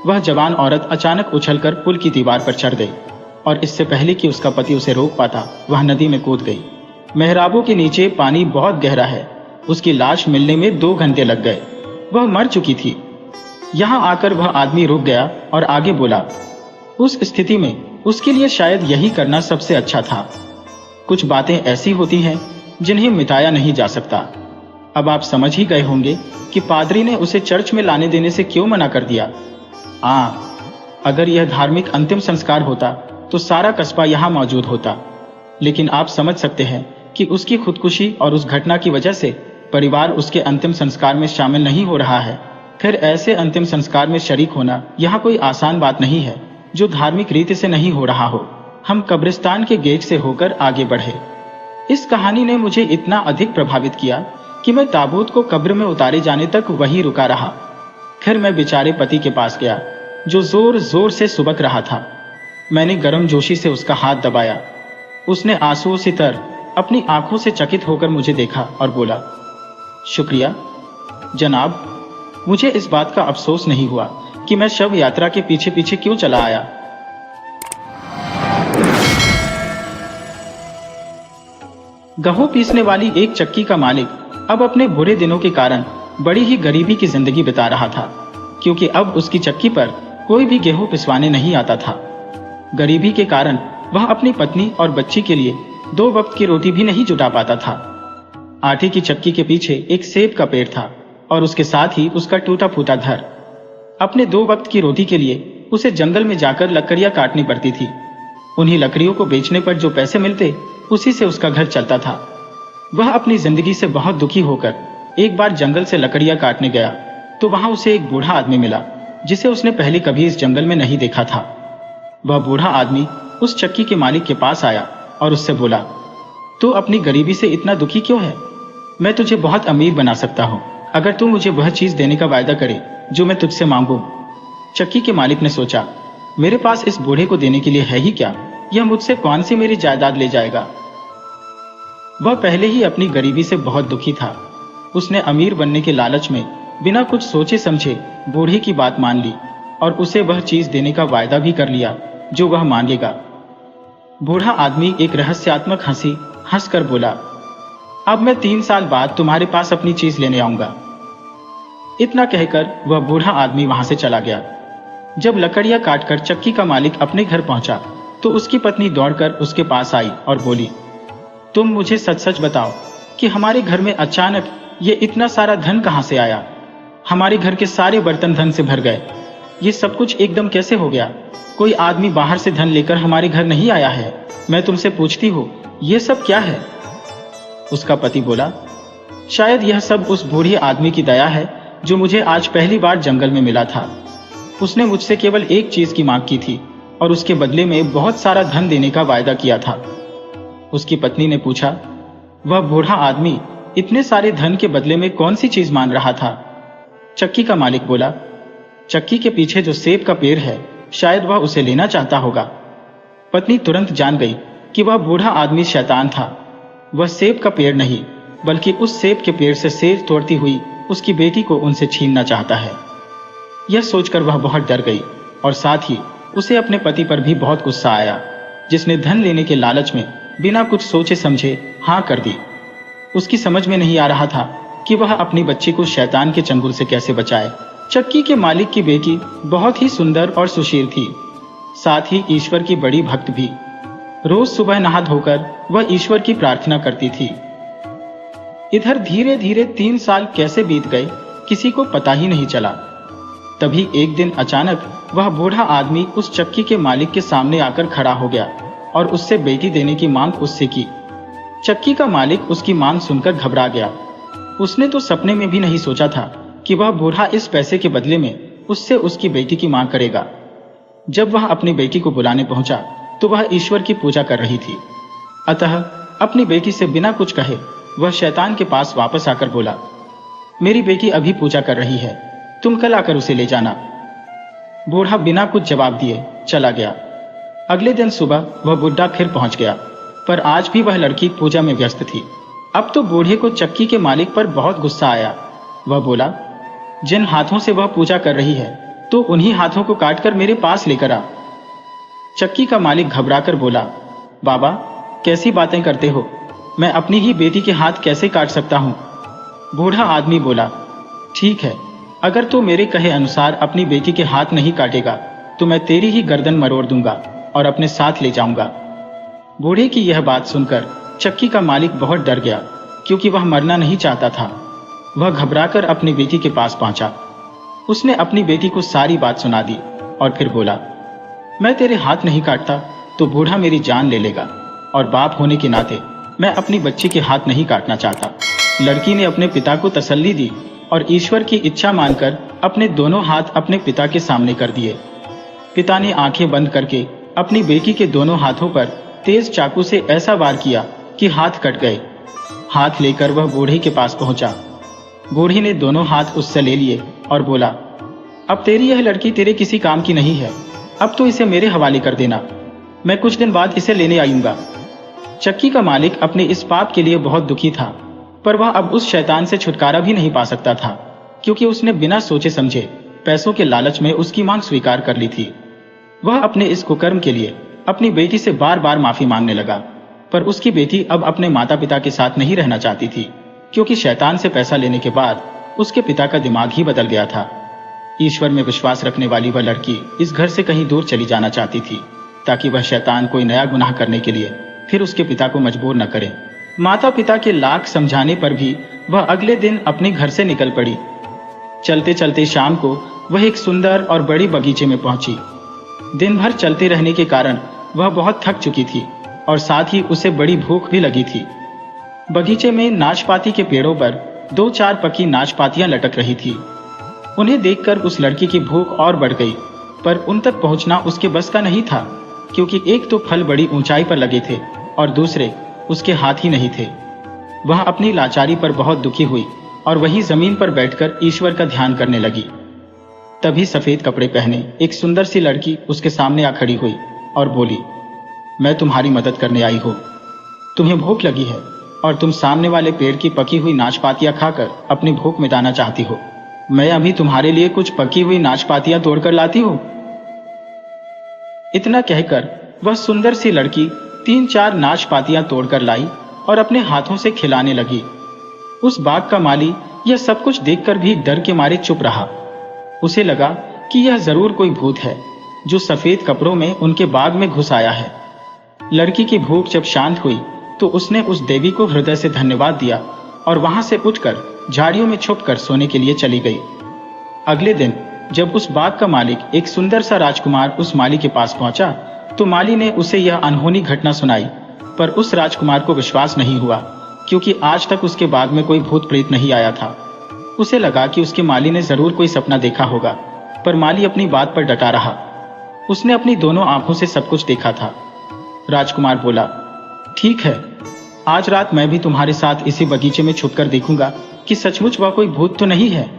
वह जवान औरत अचानक उछलकर पुल की दीवार पर चढ़ गई और इससे पहले कि उसका पति उसे रोक पाता वह नदी में कूद गई। मेहराबों के नीचे पानी बहुत गहरा है। उसकी लाश मिलने में 2 घंटे लग गए। वह मर चुकी थी। यहाँ आकर वह आदमी रुक गया और आगे बोला, उस स्थिति में उसके लिए शायद यही करना सबसे अच्छा था। कुछ बातें ऐसी होती हैं जिन्हें मिटाया नहीं जा सकता। अब आप समझ ही गए होंगे कि पादरी ने उसे चर्च में लाने देने से क्यों मना कर दिया। अगर यह धार्मिक अंतिम संस्कार होता तो सारा कस्बा यहाँ मौजूद होता, लेकिन आप समझ सकते हैं कि उसकी खुदकुशी और उस घटना की वजह से परिवार उसके अंतिम संस्कार में शामिल नहीं हो रहा है। फिर ऐसे अंतिम संस्कार में शरीक होना यहाँ कोई आसान बात नहीं है जो धार्मिक रीति से नहीं हो रहा हो। हम कब्रिस्तान के गेट से होकर आगे बढ़े। इस कहानी ने मुझे इतना अधिक प्रभावित किया कि मैं ताबूत को कब्र में उतारे जाने तक वहीं रुका रहा। फिर मैं बेचारे पति के पास गया जो जोर जोर से सुबक रहा था। मैंने गर्मजोशी से उसका हाथ दबाया। उसने आंसुओं से तर अपनी आंखों से चकित होकर मुझे देखा और बोला, शुक्रिया जनाब, मुझे इस बात का अफसोस नहीं हुआ कि मैं शव यात्रा के पीछे पीछे क्यों चला आया। गेहूं पीसने वाली एक चक्की का मालिक अब अपने बुरे दिनों के कारण बड़ी ही गरीबी की जिंदगी बिता रहा था, क्योंकि अब उसकी चक्की पर कोई भी गेहूं पिसवाने नहीं आता था। गरीबी के कारण वह अपनी पत्नी और बच्ची के लिए 2 वक्त की रोटी भी नहीं जुटा पाता था। आटे की चक्की के पीछे एक सेब का पेड़ था और उसके साथ ही उसका टूटा फूटा घर। अपने 2 वक्त की रोटी के लिए उसे जंगल में जाकर लकड़ियां काटनी पड़ती थी। उन्हीं लकड़ियों को बेचने पर जो पैसे मिलते उसी से उसका घर चलता था। वह अपनी जिंदगी से बहुत दुखी होकर एक बार जंगल से लकड़ियां काटने गया तो वहां उसे एक बूढ़ा आदमी मिला जिसे उसने पहले कभी इस जंगल में नहीं देखा था। वह बूढ़ा आदमी उस चक्की के मालिक के पास आया और उससे बोला, तू अपनी गरीबी से इतना दुखी क्यों है? मैं तुझे बहुत अमीर बना सकता हूँ अगर तू मुझे वह चीज देने का वायदा करे जो मैं तुझसे मांगू। चक्की के मालिक ने सोचा, मेरे पास इस बूढ़े को देने के लिए है ही क्या? यह मुझसे कौन सी मेरी जायदाद ले जाएगा? वह पहले ही अपनी गरीबी से बहुत दुखी था। उसने अमीर बनने के लालच में बिना कुछ सोचे समझे बूढ़े की बात मान ली और उसे वह चीज देने का वायदा भी कर लिया जो वह मांगेगा। बूढ़ा आदमी एक रहस्यात्मक हंसी हंसकर बोला, अब मैं 3 साल बाद तुम्हारे पास अपनी चीज लेने आऊंगा। इतना कहकर वह बूढ़ा आदमी वहां से चला गया। जब लकड़ियां काटकर चक्की का मालिक अपने घर पहुंचा तो उसकी पत्नी दौड़कर उसके पास आई और बोली, तुम मुझे सच सच बताओ कि हमारे घर में अचानक ये इतना सारा धन कहां से आया? हमारे घर के सारे बर्तन धन से भर गए। ये सब कुछ एकदम कैसे हो गया? कोई आदमी बाहर से धन लेकर हमारे घर नहीं आया है। मैं तुमसे पूछती हूँ, ये सब क्या है? उसका पति बोला, शायद यह सब उस बूढ़े आदमी की दया है जो मुझे आज पहली बार जंगल में मिला था। उसने मुझसे केवल एक चीज की मांग की थी और उसके बदले में बहुत सारा धन देने का वायदा किया था। उसकी पत्नी ने पूछा, वह बूढ़ा आदमी इतने सारे धन के बदले में कौन सी चीज मांग रहा था? चक्की का मालिक बोला, चक्की के पीछे जो सेब का पेड़ है शायद वह उसे लेना चाहता होगा। पत्नी तुरंत जान गई कि वह बूढ़ा आदमी शैतान था। वह सेब का पेड़ नहीं बल्कि उस सेब के पेड़ से सेब तोड़ती हुई उसकी बेटी को उनसे छीनना चाहता है। यह सोचकर वह बहुत डर गई और साथ ही उसे अपने पति पर भी बहुत गुस्सा आया जिसने धन लेने के लालच में बिना कुछ सोचे समझे हाँ कर दी। उसकी समझ में नहीं आ रहा था कि वह अपनी बच्ची को शैतान के चंगुल से कैसे बचाए। चक्की के मालिक की बेटी बहुत ही सुंदर और सुशील थी, साथ ही ईश्वर की बड़ी भक्त भी। रोज सुबह नहा धोकर वह ईश्वर की प्रार्थना करती थी। इधर धीरे धीरे 3 साल कैसे बीत गए किसी को पता ही नहीं चला। तभी एक दिन अचानक वह बूढ़ा आदमी उस चक्की के मालिक के सामने आकर खड़ा हो गया और उससे बेटी देने की मांग उससे की। चक्की का मालिक उसकी मांग सुनकर घबरा गया। उसने तो सपने में भी नहीं सोचा था कि वह बूढ़ा इस पैसे के बदले में उससे उसकी बेटी की मांग करेगा। जब वह अपनी बेटी को बुलाने पहुंचा तो वह ईश्वर की पूजा कर रही थी। अतः अपनी बेटी से बिना कुछ कहे वह शैतान के पास वापस आकर बोला, मेरी बेटी अभी पूजा कर रही है, तुम कल आकर उसे ले जाना। बूढ़ा बिना कुछ जवाब दिए चला गया। अगले दिन सुबह वह बुढ़ा फिर पहुंच गया, पर आज भी वह लड़की पूजा में व्यस्त थी। अब तो बूढ़े को चक्की के मालिक पर बहुत गुस्सा आया। वह बोला, जिन हाथों से वह पूजा कर रही है तो उन्हीं हाथों को काटकर मेरे पास लेकर आ। चक्की का मालिक घबराकर बोला, बाबा कैसी बातें करते हो, मैं अपनी ही बेटी के हाथ कैसे काट सकता हूं। बूढ़ा आदमी बोला, ठीक है, अगर तू मेरे कहे अनुसार अपनी बेटी के हाथ नहीं काटेगा तो मैं तेरी ही गर्दन मरोड़ दूंगा और अपने साथ ले जाऊंगा। बूढ़े की यह बात सुनकर चक्की का मालिक बहुत डर गया, क्योंकि वह मरना नहीं चाहता था। वह घबराकर अपनी बेटी के पास पहुंचा। उसने अपनी बेटी को सारी बात सुना दी और फिर बोला, मैं तेरे हाथ नहीं काटता तो बूढ़ा मेरी जान ले लेगा, और बाप होने के नाते मैं अपनी बच्ची के हाथ नहीं काटना चाहता। लड़की ने अपने पिता को तसल्ली दी और ईश्वर की इच्छा मानकर अपने दोनों हाथ अपने पिता के सामने कर दिए। पिता ने आंखें बंद करके अपनी बेटी के दोनों हाथों पर तेज चाकू से ऐसा वार किया कि हाथ कट गए। हाथ लेकर वह बूढ़े के पास पहुंचा। बूढ़ी ने दोनों हाथ उससे ले लिए और बोला, अब तेरी यह लड़की तेरे किसी काम की नहीं है, अब तो इसे मेरे हवाले कर देना, मैं कुछ दिन बाद इसे लेने आऊंगा। चक्की का मालिक अपने इस पाप के लिए बहुत दुखी था, पर वह अब उस शैतान से छुटकारा भी नहीं पा सकता था, क्योंकि उसने बिना सोचे समझे पैसों के लालच में उसकी मांग स्वीकार कर ली थी। वह अपने इस कुकर्म के लिए अपनी बेटी से बार बार माफी मांगने लगा, पर उसकी बेटी अब अपने माता पिता के साथ नहीं रहना चाहती थी, क्योंकि शैतान से पैसा लेने के बाद उसके पिता का दिमाग ही बदल गया था। ईश्वर में विश्वास रखने वाली वह लड़की इस घर से कहीं दूर चली जाना चाहती थी, ताकि वह शैतान कोई नया गुनाह करने के लिए फिर उसके पिता को मजबूर न करे। माता पिता के लाख समझाने पर भी वह अगले दिन अपने घर से निकल पड़ी। चलते चलते शाम को वह एक सुंदर और बड़ी बगीचे में पहुंची। दिन भर चलते रहने के कारण वह बहुत थक चुकी थी और साथ ही उसे बड़ी भूख भी लगी थी। बगीचे में नाशपाती के पेड़ों पर 2-4 पकी नाशपातियां लटक रही थी। उन्हें देखकर उस लड़की की भूख और बढ़ गई, पर उन तक पहुंचना उसके बस का नहीं था, क्योंकि एक तो फल बड़ी ऊंचाई पर लगे थे और दूसरे उसके हाथ ही नहीं थे। वह अपनी लाचारी पर बहुत दुखी हुई और वहीं जमीन पर बैठकर ईश्वर का ध्यान करने लगी। तभी सफेद कपड़े पहने एक सुंदर सी लड़की उसके सामने आ खड़ी हुई और बोली, मैं तुम्हारी मदद करने आई हूँ। तुम्हें भूख लगी है और तुम सामने वाले पेड़ की पकी हुई नाशपातियां खाकर अपनी भूख मिटाना चाहती हो। मैं अभी तुम्हारे लिए कुछ पकी हुई नाशपातियां तोड़कर लाती हूँ। इतना कहकर वह सुंदर सी लड़की 3-4 नाशपातियां तोड़कर लाई और अपने हाथों से खिलाने लगी। उस बाग का माली यह सब कुछ देखकर भी डर के मारे चुप रहा। उसे लगा कि यह जरूर कोई भूत है जो सफेद कपड़ों में उनके बाग में घुस आया है। लड़की की भूख जब शांत हुई तो उसने उस देवी को हृदय से धन्यवाद दिया और वहां से उठकर झाड़ियों में छुपकर सोने के लिए चली गई। अगले दिन जब उस बाग का मालिक एक सुंदर सा राजकुमार उस माली के पास पहुंचा तो माली ने उसे यह अनहोनी घटना सुनाई, पर उस राजकुमार को विश्वास नहीं हुआ, क्योंकि आज तक उसके बाग में कोई भूत प्रेत नहीं आया था। उसे लगा कि उसके माली ने जरूर कोई सपना देखा होगा, पर माली अपनी बात पर डटा रहा। उसने अपनी दोनों आंखों से सब कुछ देखा था। राजकुमार बोला, ठीक है, आज रात मैं भी तुम्हारे साथ इसी बगीचे में छुपकर देखूंगा कि सचमुच वह कोई भूत तो नहीं है।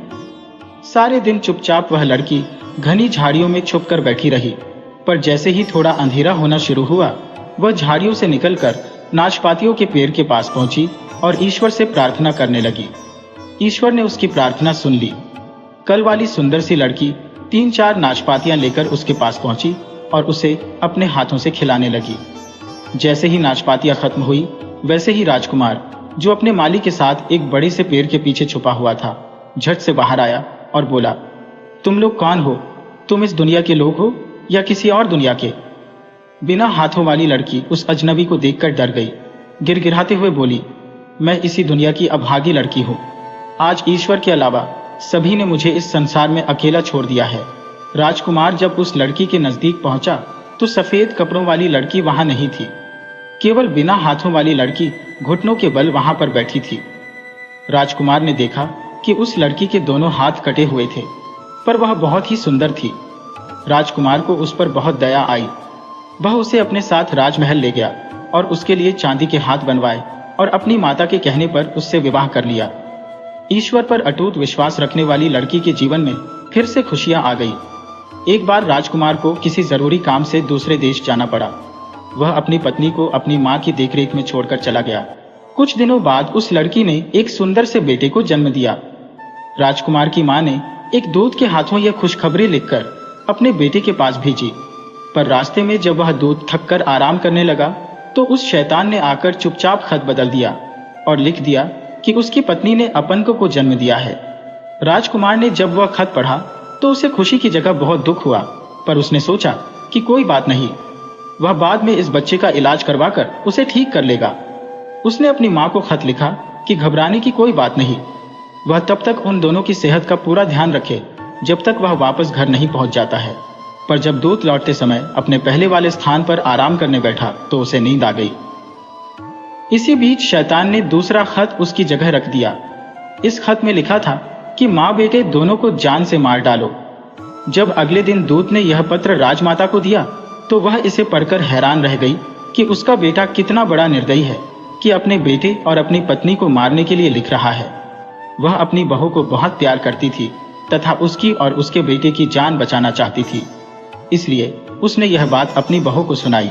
सारे दिन चुपचाप वह लड़की घनी झाड़ियों में छुपकर बैठी रही, पर जैसे ही थोड़ा अंधेरा होना शुरू हुआ वह झाड़ियों से निकलकर नाशपातियों के पेड़ के पास पहुंची और ईश्वर से प्रार्थना करने लगी। ईश्वर ने उसकी प्रार्थना सुन ली। कल वाली सुंदर सी लड़की 3-4 नाशपातियां लेकर उसके पास पहुंची और उसे अपने हाथों से खिलाने लगी। जैसे ही नाशपातियां खत्म हुई वैसे ही राजकुमार जो अपने माली के साथ एक बड़े से पेड़ के पीछे छुपा हुआ था, झट से बाहर आया और बोला, तुम लोग कौन हो? तुम इस दुनिया के लोग हो या किसी और दुनिया के? बिना हाथों वाली लड़की उस अजनबी को देखकर डर गई। गिड़गिड़ाते हुए बोली, मैं इसी दुनिया की अभागी लड़की हूँ। आज ईश्वर के अलावा सभी ने मुझे इस संसार में अकेला छोड़ दिया है। राजकुमार जब उस लड़की के नजदीक पहुंचा तो सफेद कपड़ों वाली लड़की वहां नहीं थी। केवल बिना हाथों वाली लड़की घुटनों के बल वहां पर बैठी थी। राजकुमार ने देखा कि उस लड़की के दोनों हाथ कटे हुए थे, पर वह बहुत ही सुंदर थी। राजकुमार को उस पर बहुत दया आई। वह उसे अपने साथ राजमहल ले गया और उसके लिए चांदी के हाथ बनवाए और अपनी माता के कहने पर उससे विवाह कर लिया। ईश्वर पर अटूट विश्वास रखने वाली लड़की के जीवन में फिर से खुशियां आ गई। एक बार राजकुमार को किसी जरूरी काम से दूसरे देश जाना पड़ा। वह अपनी पत्नी को अपनी मां की देखरेख में छोड़कर चला गया। कुछ दिनों बाद उस लड़की ने एक सुंदर से बेटे को जन्म दिया। राजकुमार की मां ने एक दूत के हाथों यह खुशखबरी लिखकर अपने बेटे के पास भेजी, पर रास्ते में जब वह दूत थककर आराम करने लगा तो उस शैतान ने आकर चुपचाप खत बदल दिया और लिख दिया कि उसकी पत्नी ने अपंक को जन्म दिया है। राजकुमार ने जब वह खत पढ़ा तो उसे खुशी की जगह बहुत दुख हुआ, पर उसने सोचा कि कोई बात नहीं, वह बाद में इस बच्चे का इलाज करवाकर उसे ठीक कर लेगा। उसने अपनी मां को खत लिखा कि घबराने की कोई बात नहीं, वह तब तक उन दोनों की सेहत का पूरा ध्यान रखे जब तक वह वापस घर नहीं पहुंच जाता है। पर जब दूत लौटते समय अपने पहले वाले स्थान पर आराम करने बैठा तो उसे नींद आ गई। इसी बीच शैतान ने दूसरा खत उसकी जगह रख दिया। इस खत में लिखा था कि माँ बेटे दोनों को जान से मार डालो। जब अगले दिन दूत ने यह पत्र राजमाता को दिया तो वह इसे पढ़कर हैरान रह गई कि उसका बेटा कितना बड़ा निर्दयी है कि अपने बेटे और अपनी पत्नी को मारने के लिए लिख रहा है। वह अपनी बहू को बहुत प्यार करती थी तथा उसकी और उसके बेटे की जान बचाना चाहती थी, इसलिए उसने यह बात अपनी बहू को सुनाई।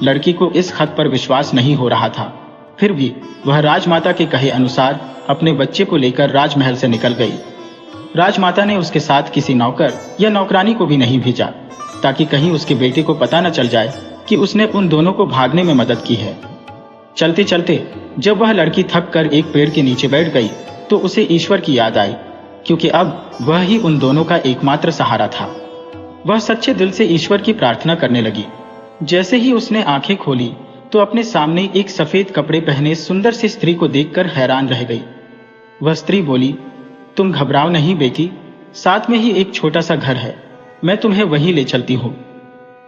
लड़की को इस खत पर विश्वास नहीं हो रहा था, फिर भी वह राजमाता के कहे अनुसार अपने बच्चे को लेकर राजमहल से निकल गई। राजमाता ने उसके साथ किसी नौकर या नौकरानी को भी नहीं भेजा ताकि कहीं उसके बेटे को पता न चल जाए कि उसने उन दोनों को भागने में मदद की है। चलते चलते जब वह लड़की थक कर एक पेड़ के नीचे बैठ गई तो उसे ईश्वर की याद आई, क्योंकि अब वह ही उन दोनों का एकमात्र सहारा था। वह सच्चे दिल से ईश्वर की प्रार्थना करने लगी। जैसे ही उसने आंखें खोली तो अपने सामने एक सफेद कपड़े पहने सुंदर सी स्त्री को देखकर हैरान रह गई। वह स्त्री बोली, तुम घबराओ नहीं बेटी, साथ में ही एक छोटा सा घर है, मैं तुम्हें वहीं ले चलती हूँ।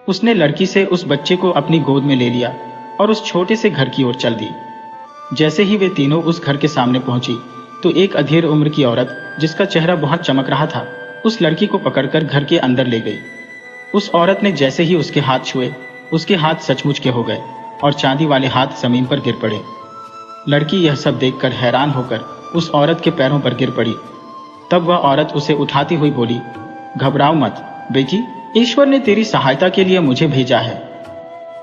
उसने लड़की से उस बच्चे को अपनी गोद में ले लिया और उस छोटे से घर की ओर चल दी। जैसे ही वे तीनों उस घर के सामने पहुंची तो एक अधेड़ उम्र की औरत जिसका चेहरा बहुत चमक रहा था उस लड़की को पकड़कर घर के अंदर ले गई। उस औरत ने जैसे ही उसके हाथ छुए उसके हाथ सचमुच के हो गए और चांदी वाले हाथ जमीन पर गिर पड़े। लड़की यह सब देखकर हैरान होकर उस औरत के पैरों पर गिर पड़ी। तब वह औरत उसे उठाती हुई बोली, घबराओ मत बेटी, ईश्वर ने तेरी सहायता के लिए मुझे भेजा है।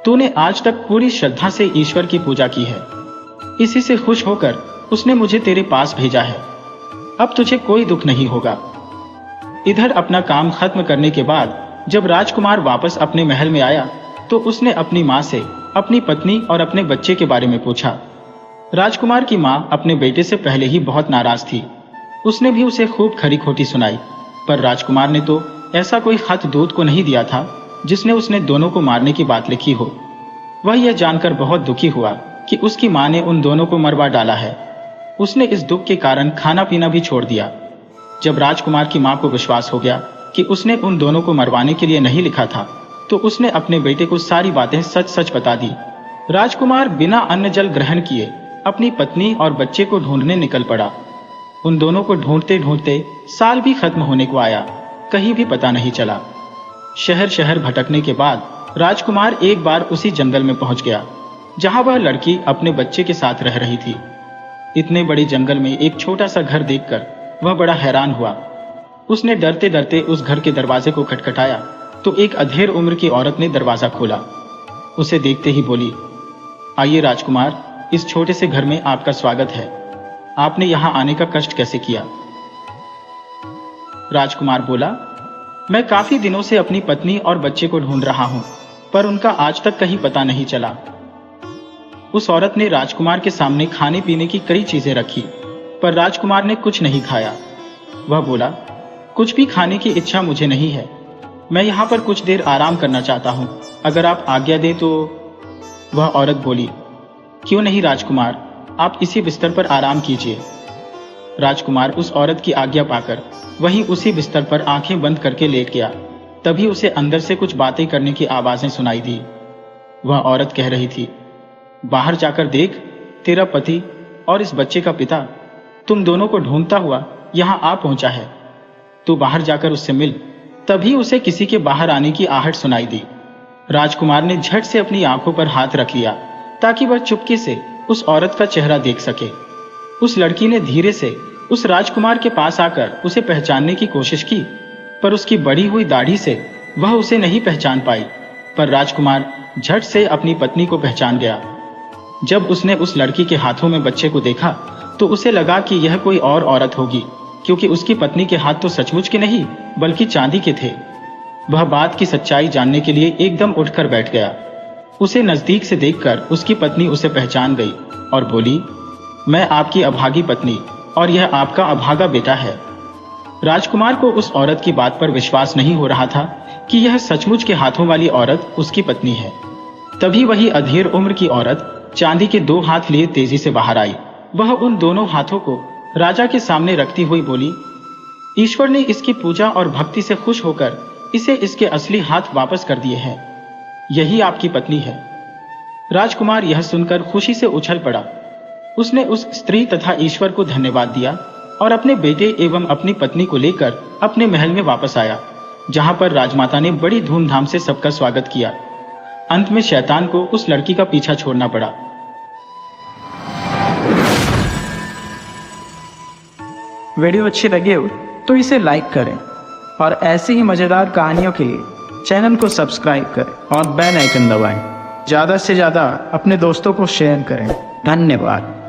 तूने आज तक पूरी श्रद्धा से ईश्वर की पूजा की है, इसी से खुश होकर उसने मुझे तेरे पास भेजा है। अब तुझे कोई दुख नहीं होगा। इधर अपना काम खत्म करने के बाद जब राजकुमार वापस अपने महल में आया तो उसने अपनी मां से अपनी पत्नी और अपने बच्चे के बारे में पूछा। राजकुमार की मां अपने बेटे से पहले ही बहुत नाराज थी। उसने भी उसे खूब खरी खोटी सुनाई, पर राजकुमार ने तो ऐसा कोई खत दूत को नहीं दिया था जिसने उसने दोनों को मारने की बात लिखी हो। वह यह जानकर बहुत दुखी हुआ कि उसकी मां ने उन दोनों को मरवा डाला है। उसने इस दुख के कारण खाना पीना भी छोड़ दिया। जब राजकुमार की मां को विश्वास हो गया कि उसने उन दोनों को मरवाने के लिए नहीं लिखा था तो उसने अपने बेटे को सारी बातें सच सच बता दी। राजकुमार बिना अन्न जल ग्रहण किए अपनी पत्नी और बच्चे को ढूंढने निकल पड़ा। उन दोनों को ढूंढते ढूंढते साल भी खत्म होने को आया, कहीं भी पता नहीं चला। शहर शहर भटकने के बाद राजकुमार एक बार उसी जंगल में पहुंच गया जहां वह लड़की अपने बच्चे के साथ रह रही थी। इतने बड़े जंगल में एक छोटा सा घर देखकर वह बड़ा हैरान हुआ। उसने डरते डरते उस घर के दरवाजे को खटखटाया तो एक अधेड़ उम्र की औरत ने दरवाजा खोला। उसे देखते ही बोली, आइए राजकुमार, इस छोटे से घर में आपका स्वागत है। आपने यहां आने का कष्ट कैसे किया? राजकुमार बोला, मैं काफी दिनों से अपनी पत्नी और बच्चे को ढूंढ रहा हूं, पर उनका आज तक कहीं पता नहीं चला। उस औरत ने राजकुमार के सामने खाने पीने की कई चीजें रखी, पर राजकुमार ने कुछ नहीं खाया। वह बोला, कुछ भी खाने की इच्छा मुझे नहीं है, मैं यहाँ पर कुछ देर आराम करना चाहता हूँ, अगर आप आज्ञा दें तो। वह औरत बोली, क्यों नहीं राजकुमार, आप इसी बिस्तर पर आराम कीजिए। राजकुमार उस औरत की आज्ञा पाकर वहीं उसी बिस्तर पर आंखें बंद करके लेट गया। तभी उसे अंदर से कुछ बातें करने की आवाजें सुनाई दी। वह औरत कह रही थी, बाहर जाकर देख, तेरा पति और इस बच्चे का पिता तुम दोनों को ढूंढता हुआ यहाँ आ पहुंचा है, तू बाहर जाकर उससे मिल। तभी उसे किसी के बाहर आने की आहट सुनाई दी। राजकुमार ने झट से अपनी आंखों पर हाथ रख लिया ताकि वह चुपके से उस औरत का चेहरा देख सके। उस लड़की ने धीरे से उस राजकुमार के पास आकर उसे पहचानने की कोशिश की, पर उसकी बड़ी हुई दाढ़ी से वह उसे नहीं पहचान पाई। पर राजकुमार झट से अपनी पत्नी को पहचान गया। जब उसने उस लड़की के हाथों में बच्चे को देखा तो उसे लगा कि यह कोई और औरत होगी, क्योंकि उसकी पत्नी के हाथ तो सचमुच के नहीं बल्कि चांदी के थे। वह बात की सच्चाई जानने के लिए एकदम उठकर बैठ गया। उसे नजदीक से देखकर उसकी पत्नी उसे पहचान गई और बोली, मैं आपकी अभागी पत्नी और यह आपका अभागा बेटा है। राजकुमार को उस औरत की बात पर विश्वास नहीं हो रहा था कि यह सचमुच के हाथों वाली औरत उसकी पत्नी है। तभी वही अधेड़ उम्र की औरत चांदी के 2 हाथ लिए तेजी से बाहर आई। वह उन दोनों हाथों को राजा के सामने रखती हुई बोली, ईश्वर ने इसकी पूजा और भक्ति से खुश होकर इसे इसके असली हाथ वापस कर दिए हैं, यही आपकी पत्नी है। राजकुमार यह सुनकर खुशी से उछल पड़ा। उसने उस स्त्री तथा ईश्वर को धन्यवाद दिया और अपने बेटे एवं अपनी पत्नी को लेकर अपने महल में वापस आया, जहां पर राजमाता ने बड़ी धूमधाम से सबका स्वागत किया। अंत में शैतान को उस लड़की का पीछा छोड़ना पड़ा। वीडियो अच्छी लगी हो तो इसे लाइक करें और ऐसी ही मजेदार कहानियों के लिए चैनल को सब्सक्राइब करें और बेल आइकन दबाएं। ज़्यादा से ज़्यादा अपने दोस्तों को शेयर करें। धन्यवाद।